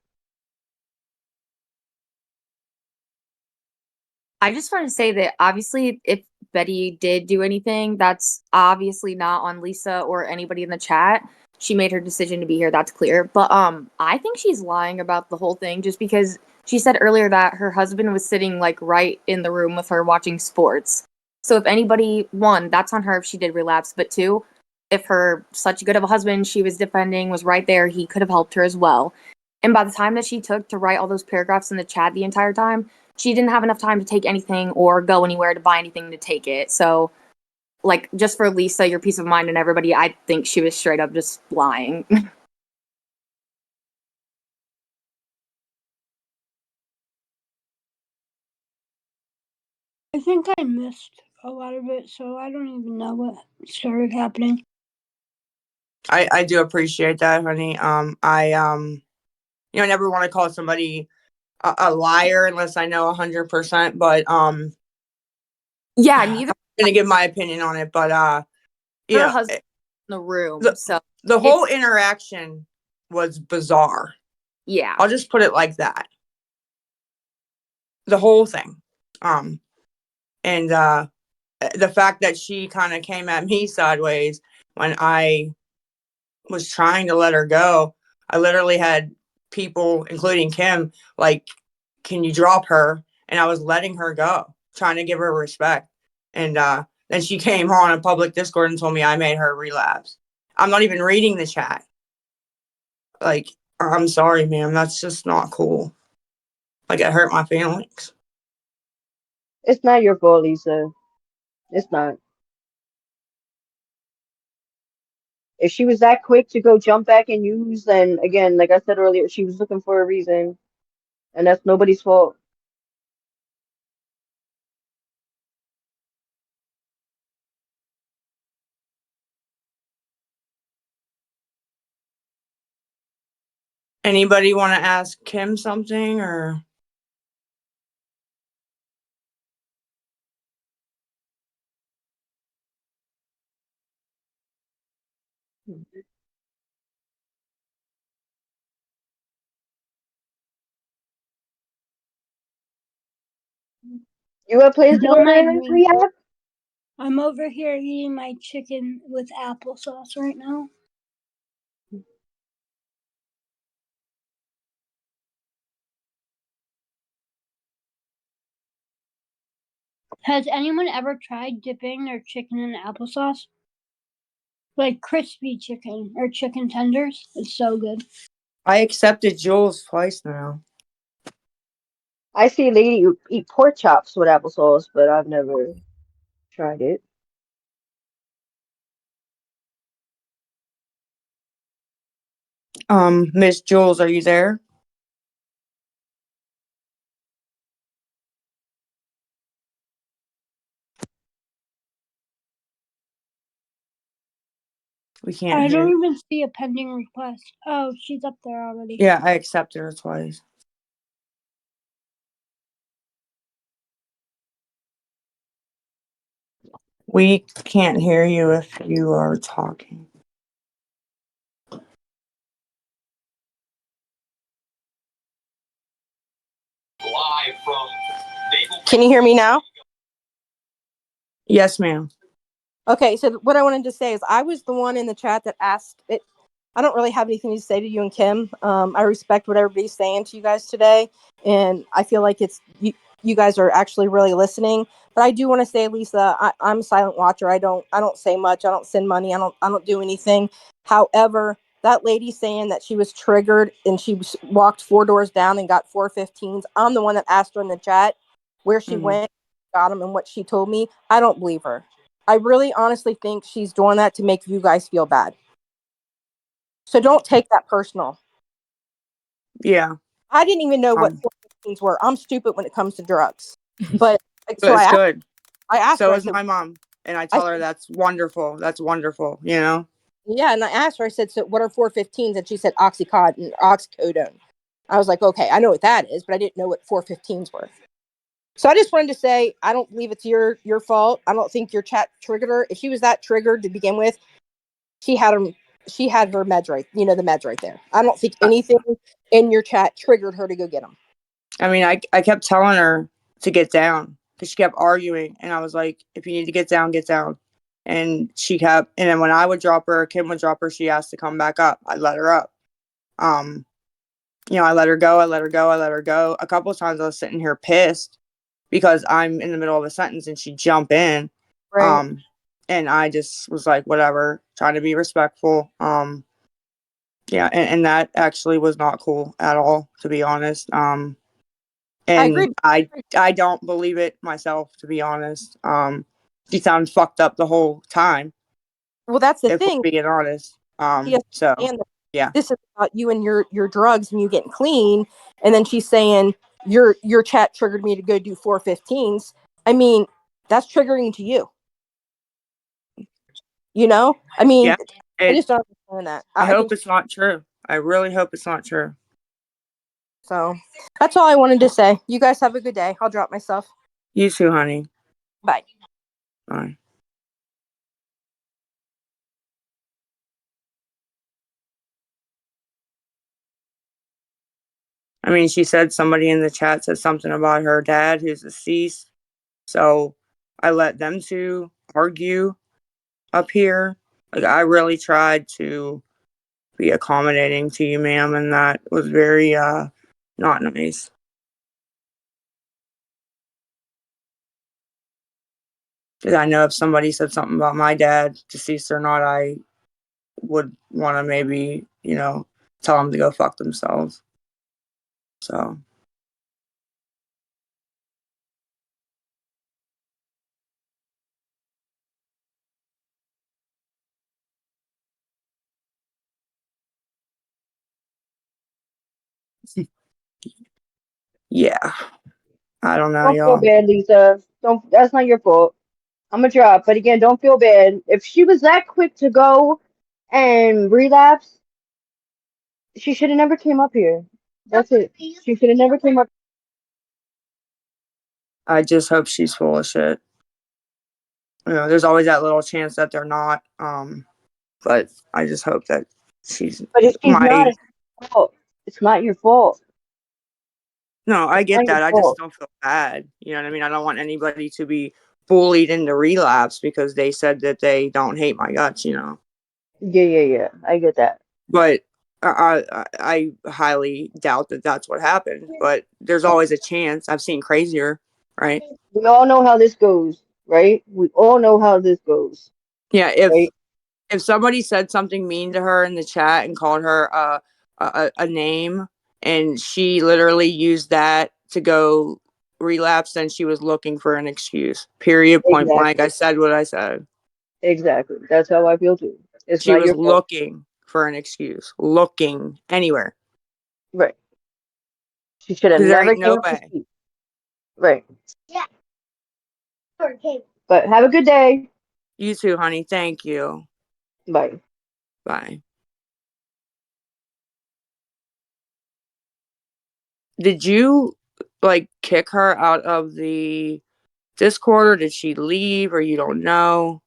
I just want to say that obviously, if Betty did do anything, that's obviously not on Lisa or anybody in the chat. She made her decision to be here. That's clear. But I think she's lying about the whole thing just because she said earlier that her husband was sitting right in the room with her watching sports. So if anybody, one, that's on her if she did relapse. But two, if her such good of a husband she was defending was right there, he could have helped her as well. And by the time that she took to write all those paragraphs in the chat the entire time, she didn't have enough time to take anything or go anywhere to buy anything to take it. So, just for Lisa, your peace of mind and everybody, I think she was straight up just lying. I think I missed a lot of it, so I don't even know what started happening. I do appreciate that, honey. I never want to call somebody a liar unless I know 100%, but Yeah, I'm neither gonna give my opinion on it, but her husband in the room. the So the whole it's interaction was bizarre. Yeah. I'll just put it like that. The whole thing. And the fact that she kind of came at me sideways when I was trying to let her go. I literally had people, including Kim, like, can you drop her? And I was letting her go, trying to give her respect. And then she came on a public Discord and told me I made her relapse. I'm not even reading the chat. Like, I'm sorry, ma'am. That's just not cool. Like, it hurt my feelings. It's not your fault, Lisa. It's not. If she was that quick to go jump back and use, then again, like I said earlier, she was looking for a reason, and that's nobody's fault. Anybody want to ask Kim something or? You got plans to go Don't mind to me. rehab? I'm over here eating my chicken with applesauce right now. Has anyone ever tried dipping their chicken in applesauce? Like crispy chicken or chicken tenders? It's so good. I accepted Jules twice now. I see a lady who eat pork chops with applesauce, but I've never tried it. Miss Jules, are you there? We can't I hear. don't even see a pending request. Oh, she's up there already. Yeah, I accepted her twice. We can't hear you if you are talking. Can you hear me now? Yes, ma'am. Okay, so what I wanted to say is I was the one in the chat that asked it. I don't really have anything to say to you and Kim. I respect what everybody's saying to you guys today, and I feel like it's you guys are actually really listening. But I do want to say, Lisa, I'm a silent watcher. I don't say much. I don't send money. I don't do anything. However, that lady saying that she was triggered and she walked 4 doors down and got 415s. I'm the one that asked her in the chat where she went, got them, and what she told me. I don't believe her. I really honestly think she's doing that to make you guys feel bad. So don't take that personal. Yeah. I didn't even know what 415s were. I'm stupid when it comes to drugs. But So it's good. I asked so her. is my mom. And I tell her that's wonderful. That's wonderful, you know? Yeah, and I asked her, I said, so what are 415s? And she said oxycodone, oxycodone. I was like, okay, I know what that is, but I didn't know what 415s were. So I just wanted to say, I don't believe it's your fault. I don't think your chat triggered her. If she was that triggered to begin with, she had her meds right, the meds right there. I don't think anything in your chat triggered her to go get them. I mean, I kept telling her to get down because she kept arguing. And I was like, if you need to get down, get down. And she kept, and then when I would drop her, Kim would drop her, she asked to come back up. I let her up. I let her go. I let her go. I let her go. A couple of times I was sitting here pissed because I'm in the middle of a sentence and she'd jump in. Right. And I just was like, whatever, trying to be respectful. Yeah, and that actually was not cool at all, to be honest. And I agree. I don't believe it myself, to be honest. She sounds fucked up the whole time. Well, that's the if thing. we're being honest. So yeah, this is about you and your drugs and you getting clean, and then she's saying your chat triggered me to go do 415s. I mean, that's triggering to you. I mean, I just don't understand that. I hope it's not true. I really hope it's not true. So that's all I wanted to say. You guys have a good day. I'll drop myself. You too, honey. Bye. Bye. I mean, she said somebody in the chat said something about her dad who's deceased. So I let them two argue up here. Like, I really tried to be accommodating to you, ma'am, and that was very not nice. Because I know if somebody said something about my dad, deceased or not, I would want to maybe, tell them to go fuck themselves. So. Yeah. I don't know, Don't feel y'all. bad, Lisa. Don't. That's not your fault. I'm a drop, but again, don't feel bad. If she was that quick to go and relapse, she should have never came up here. That's it. She should have never came up. I just hope she's full of shit. There's always that little chance that they're not. But I just hope that she's But if she's not, my. it's your fault. It's not your fault. No, I It's not get your that. I just fault. don't feel bad. You know what I mean? I don't want anybody to be bullied into relapse because they said that they don't hate my guts, Yeah. I get that. But I highly doubt that that's what happened. But there's always a chance. I've seen crazier, right? We all know how this goes, right? We all know how this goes, Yeah. right? If somebody said something mean to her in the chat and called her a name, and she literally used that to go relapse, then she was looking for an excuse. Period. Point blank. Exactly. I said what I said. Exactly. That's how I feel too. It's She not was your fault. looking for an excuse. Looking anywhere. Right. She should have Because there never ain't came no up to way. speak. Right. But have a good day. You too, honey. Thank you. Bye. Bye. Did you kick her out of the Discord, or did she leave, or you don't know?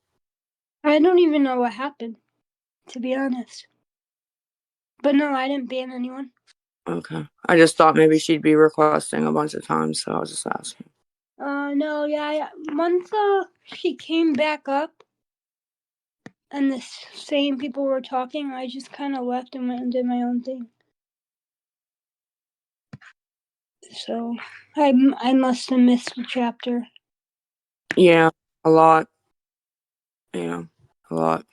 I don't even know what happened, to be honest. But no, I didn't ban anyone. Okay. I just thought maybe she'd be requesting a bunch of times, so I was just asking. No, yeah. Once she came back up and the same people were talking, I just kind of left and went and did my own thing. So I must have missed a chapter. Yeah, a lot. Yeah, a lot.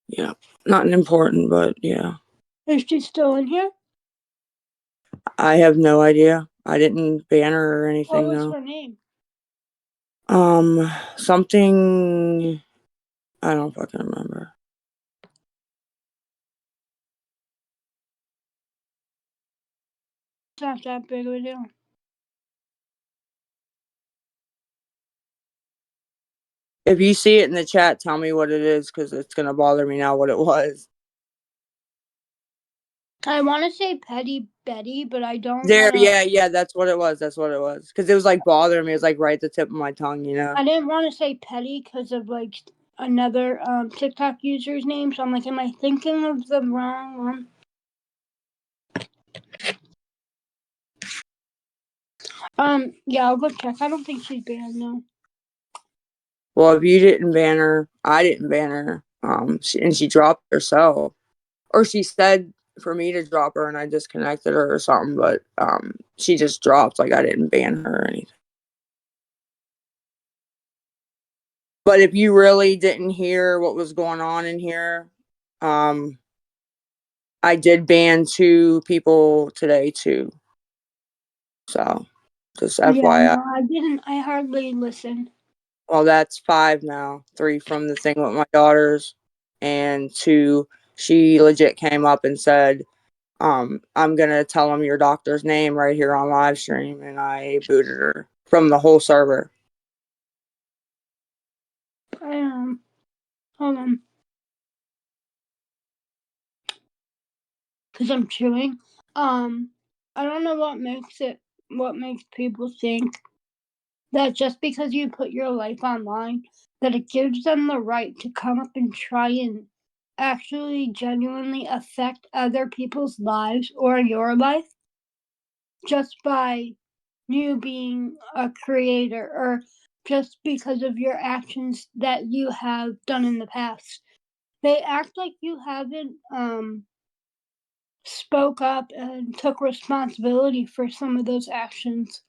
Yeah, not important, but yeah. Is she still in here? I have no idea. I didn't ban her or anything, What was no. her name? Something, I don't fucking remember. It's not that big of a deal. If you see it in the chat, tell me what it is, because it's gonna bother me now what it was. I want to say Petty Betty, but I don't There, want to. yeah, that's what it was. That's what it was. Because it was bothering me. It was right at the tip of my tongue, I didn't want to say Petty because of another TikTok user's name. So I'm like, am I thinking of the wrong one? Yeah, I'll go check. I don't think she's banned, no. Well, if you didn't ban her, I didn't ban her. She dropped herself, or she said for me to drop her, and I disconnected her or something. But she just dropped. I didn't ban her or anything. But if you really didn't hear what was going on in here, I did ban 2 people today too. So, just Yeah, FYI. no, I didn't. I hardly listened. Well, that's 5 now. 3 from the thing with my daughters, and 2, she legit came up and said, I'm gonna tell them your doctor's name right here on live stream, and I booted her from the whole server. Hold on. Because I'm chewing. I don't know what makes people think that just because you put your life online, that it gives them the right to come up and try and actually genuinely affect other people's lives or your life just by you being a creator or just because of your actions that you have done in the past. They act like you haven't spoke up and took responsibility for some of those actions,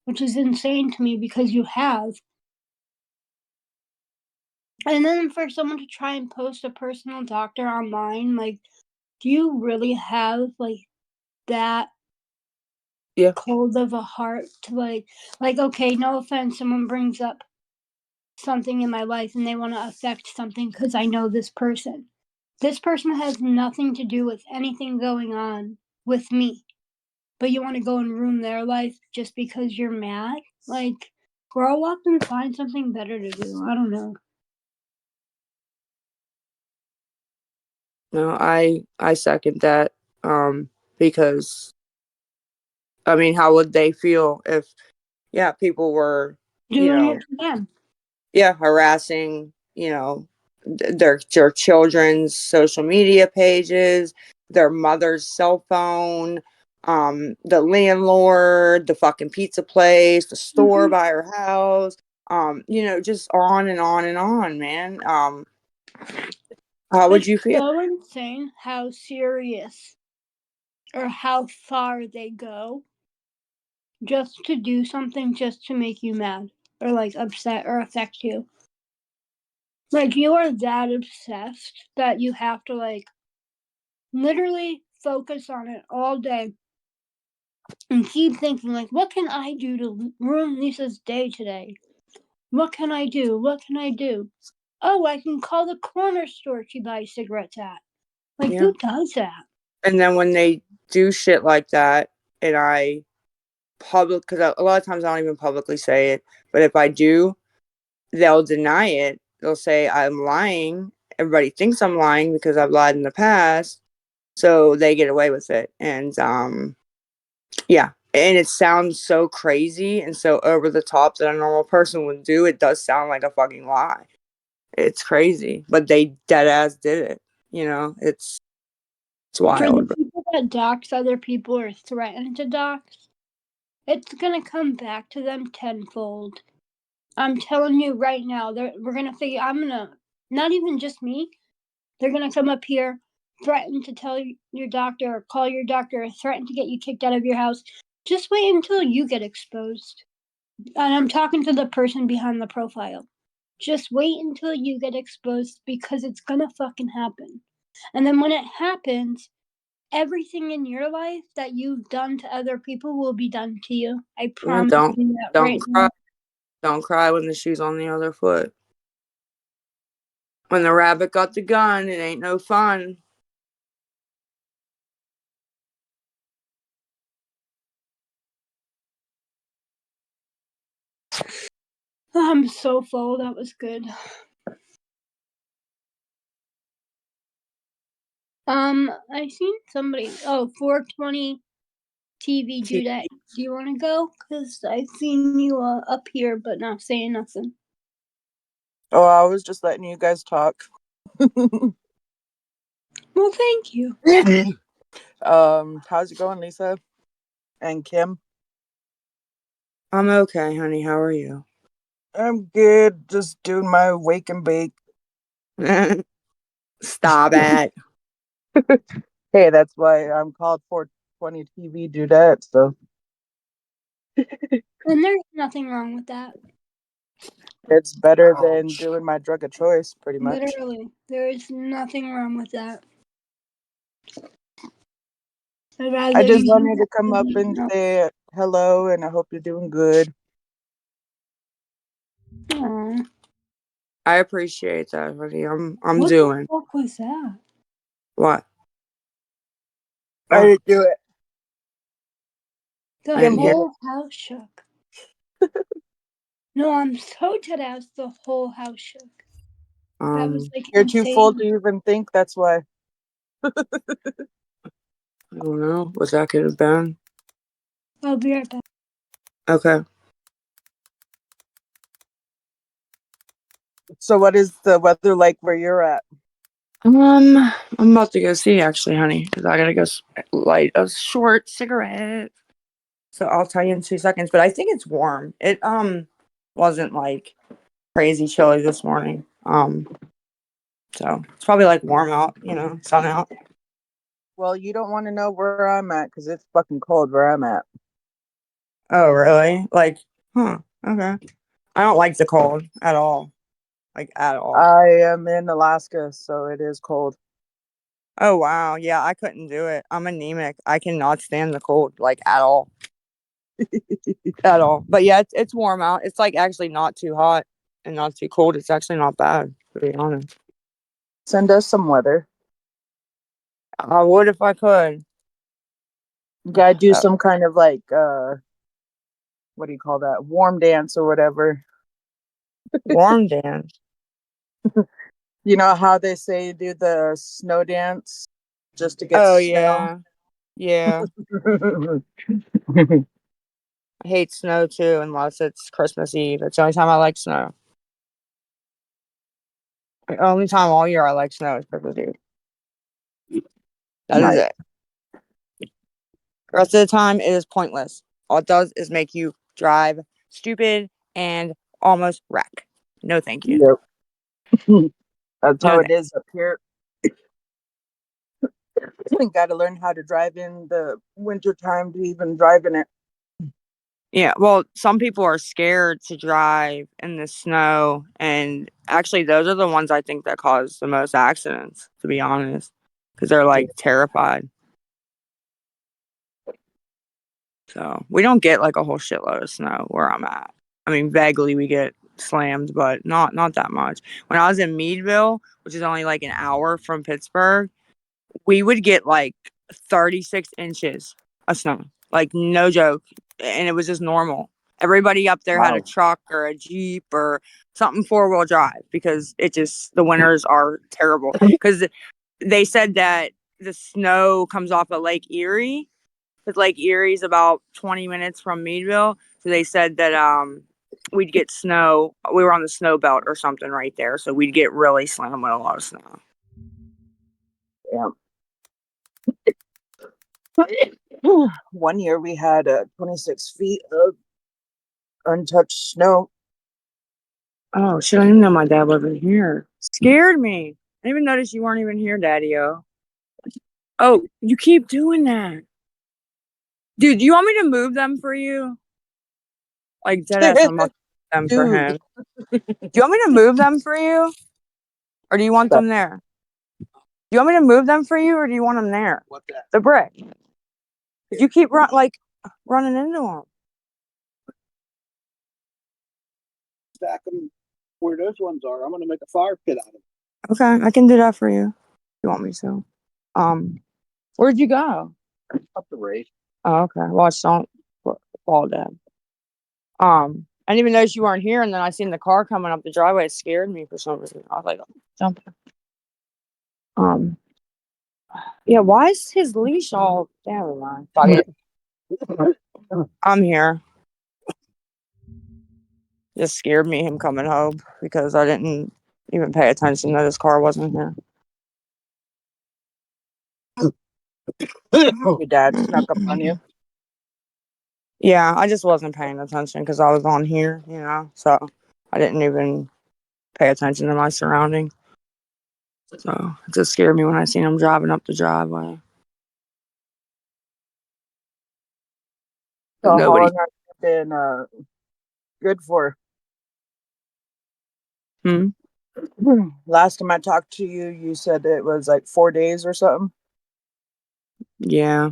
which is insane to me because you have. And then for someone to try and post a personal doctor online, like, do you really have like that Yeah. cold of a heart to like okay, no offense, someone brings up something in my life and they want to affect something because I know this person. This person has nothing to do with anything going on with me. But you want to go and ruin their life just because you're mad? Like, grow up and find something better to do. I don't know. No, I second that. Because I mean, how would they feel if people were, Doing it to them. harassing, their children's social media pages, their mother's cell phone, the landlord, the fucking pizza place, the store by her house, just on and on and on, man. How would you feel? So insane how serious or how far they go just to do something just to make you mad or like upset or affect you. Like, you are that obsessed that you have to like literally focus on it all day and keep thinking like, what can I do to ruin Lisa's day today? What can I do? What can I do? Oh, I can call the corner store she buys cigarettes at. Like, Yeah. who does that? And then when they do shit like that, and I because a lot of times I don't even publicly say it, but if I do, they'll deny it. They'll say I'm lying. Everybody thinks I'm lying because I've lied in the past, so they get away with it. And yeah, and it sounds so crazy and so over the top that a normal person would do. It does sound like a fucking lie. It's crazy, but they dead ass did it. It's For the wild. people that dox other people or threaten to dox, it's gonna come back to them tenfold. I'm telling you right now, we're gonna figure. Not even just me. They're gonna come up here, threaten to tell your doctor, or call your doctor, or threaten to get you kicked out of your house. Just wait until you get exposed. And I'm talking to the person behind the profile. Just wait until you get exposed because it's gonna fucking happen. And then when it happens, everything in your life that you've done to other people will be done to you. I promise you that Don't right cry. now. Don't cry when the shoe's on the other foot. When the rabbit got the gun, it ain't no fun. I'm so full. That was good. I seen somebody. Oh, 420 TV do that. Do you want to go? Cause I seen you up here, but not saying nothing. Oh, I was just letting you guys talk. Well, thank you. How's it going, Lisa and Kim? I'm okay, honey. How are you? I'm good. Just doing my wake and bake. Stop it. Hey, that's why I'm called 420 TV Dudette. So And there's nothing wrong with that. it's better than doing my drug of choice, pretty much. Literally, there is nothing wrong with that. I just wanted to come up and say hello, and I hope you're doing good. Aww. I appreciate that, honey. I'm What doing. the fuck was that? What? I didn't do it. The didn't hear whole house shook. No, I'm so dead ass. The whole house shook. That was like You're too full insane. to even think. That's why. I don't know. What that could have been. I'll be right back. Okay. So, what is the weather like where you're at? I'm about to go see actually, honey, because I gotta go light a short cigarette. So I'll tell you in 2 seconds. But I think it's warm. It wasn't like crazy chilly this morning. So it's probably like warm out, sun out. Well, you don't want to know where I'm at because it's fucking cold where I'm at. Oh, really? Like, okay. I don't like the cold at all. Like, at all. I am in Alaska, so it is cold. Oh, wow. Yeah, I couldn't do it. I'm anemic. I cannot stand the cold, like, at all. At all. But yeah, it's warm out. It's like actually not too hot and not too cold. It's actually not bad, to be honest. Send us some weather. I would if I could. You gotta do some kind of like what do you call that? Warm dance or whatever. Warm dance. You know how they say do the snow dance just to get Oh, snow? yeah. I hate snow too, unless it's Christmas Eve. It's the only time I like snow. The only time all year I like snow is Christmas Eve. That is it. The rest of the time, it is pointless. All it does is make you drive stupid and almost wreck. No, thank you. Yep. That's No, how it is up here. Got to learn how to drive in the winter time to even drive in it. Yeah, well, some people are scared to drive in the snow, and actually, those are the ones I think that cause the most accidents, to be honest, because they're like terrified. So we don't get like a whole shitload of snow where I'm at. I mean, vaguely we get slammed, but not that much. When I was in Meadville, which is only like an hour from Pittsburgh, we would get like 36 inches of snow. Like no joke. And it was just normal. Everybody up there had a Wow. truck or a Jeep or something 4-wheel drive because the winters are terrible. Because they said that the snow comes off of Lake Erie, because Lake Erie's about 20 minutes from Meadville. So they said that we'd get snow. We were on the snow belt or something right there. So we'd get really slammed with a lot of snow. Yeah. One year we had 26 feet of untouched snow. Oh, shit, I didn't even know my dad wasn't here. Scared me. I didn't even notice you weren't even here, Daddy-o. Oh, you keep doing that. Dude, do you want me to move them for you? Like, deadass, I'm about to move them for him. Do you want me to move them for you? Or do you want them there? Do you want me to move them for you, or do you want them there? What that? The brick. You keep running into them. Stack them where those ones are. I'm gonna make a fire pit out of them. Okay, I can do that for you. If you want me to. Where'd you go? Up the race. Oh, okay. Watch, don't fall dead. I didn't even notice you weren't here, and then I seen the car coming up the driveway. It scared me for some reason. I was like, jump. Yeah, why is his leash all down, man? Fuck it. I'm here. Just scared me, him coming home, because I didn't even pay attention that his car wasn't here. Your dad snuck up on you. Yeah, I just wasn't paying attention because I was on here, so I didn't even pay attention to my surroundings. So it just scared me when I seen him driving up the driveway. So Nobody. how long have you been good for? Last time I talked to you, you said it was like 4 days or something. Yeah.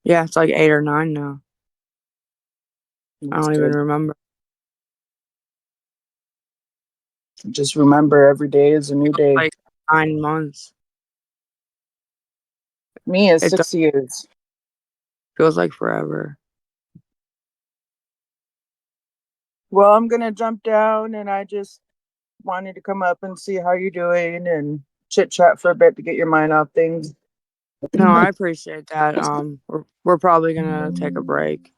Yeah, it's like 8 or 9 now. I don't even remember. Just remember every day is a new day. Like 9 months. Me is 6 years. Feels like forever. Well, I'm gonna jump down, and I just wanted to come up and see how you're doing and chit chat for a bit to get your mind off things. No, I appreciate that. We're probably gonna take a break.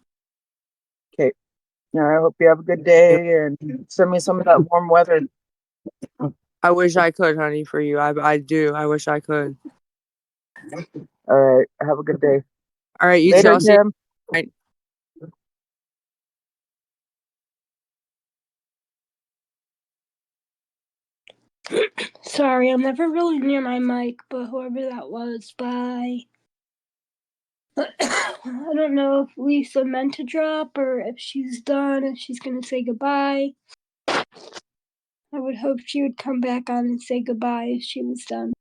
Okay. I hope you have a good day and send me some of that warm weather. I wish I could, honey, for you. I do. I wish I could. All right. Have a good day. All right, you too. Later, I'll see you. Kim. Right. Sorry, I'm never really near my mic, but whoever that was, bye. I don't know if Lisa meant to drop or if she's done and she's gonna say goodbye. I would hope she would come back on and say goodbye if she was done.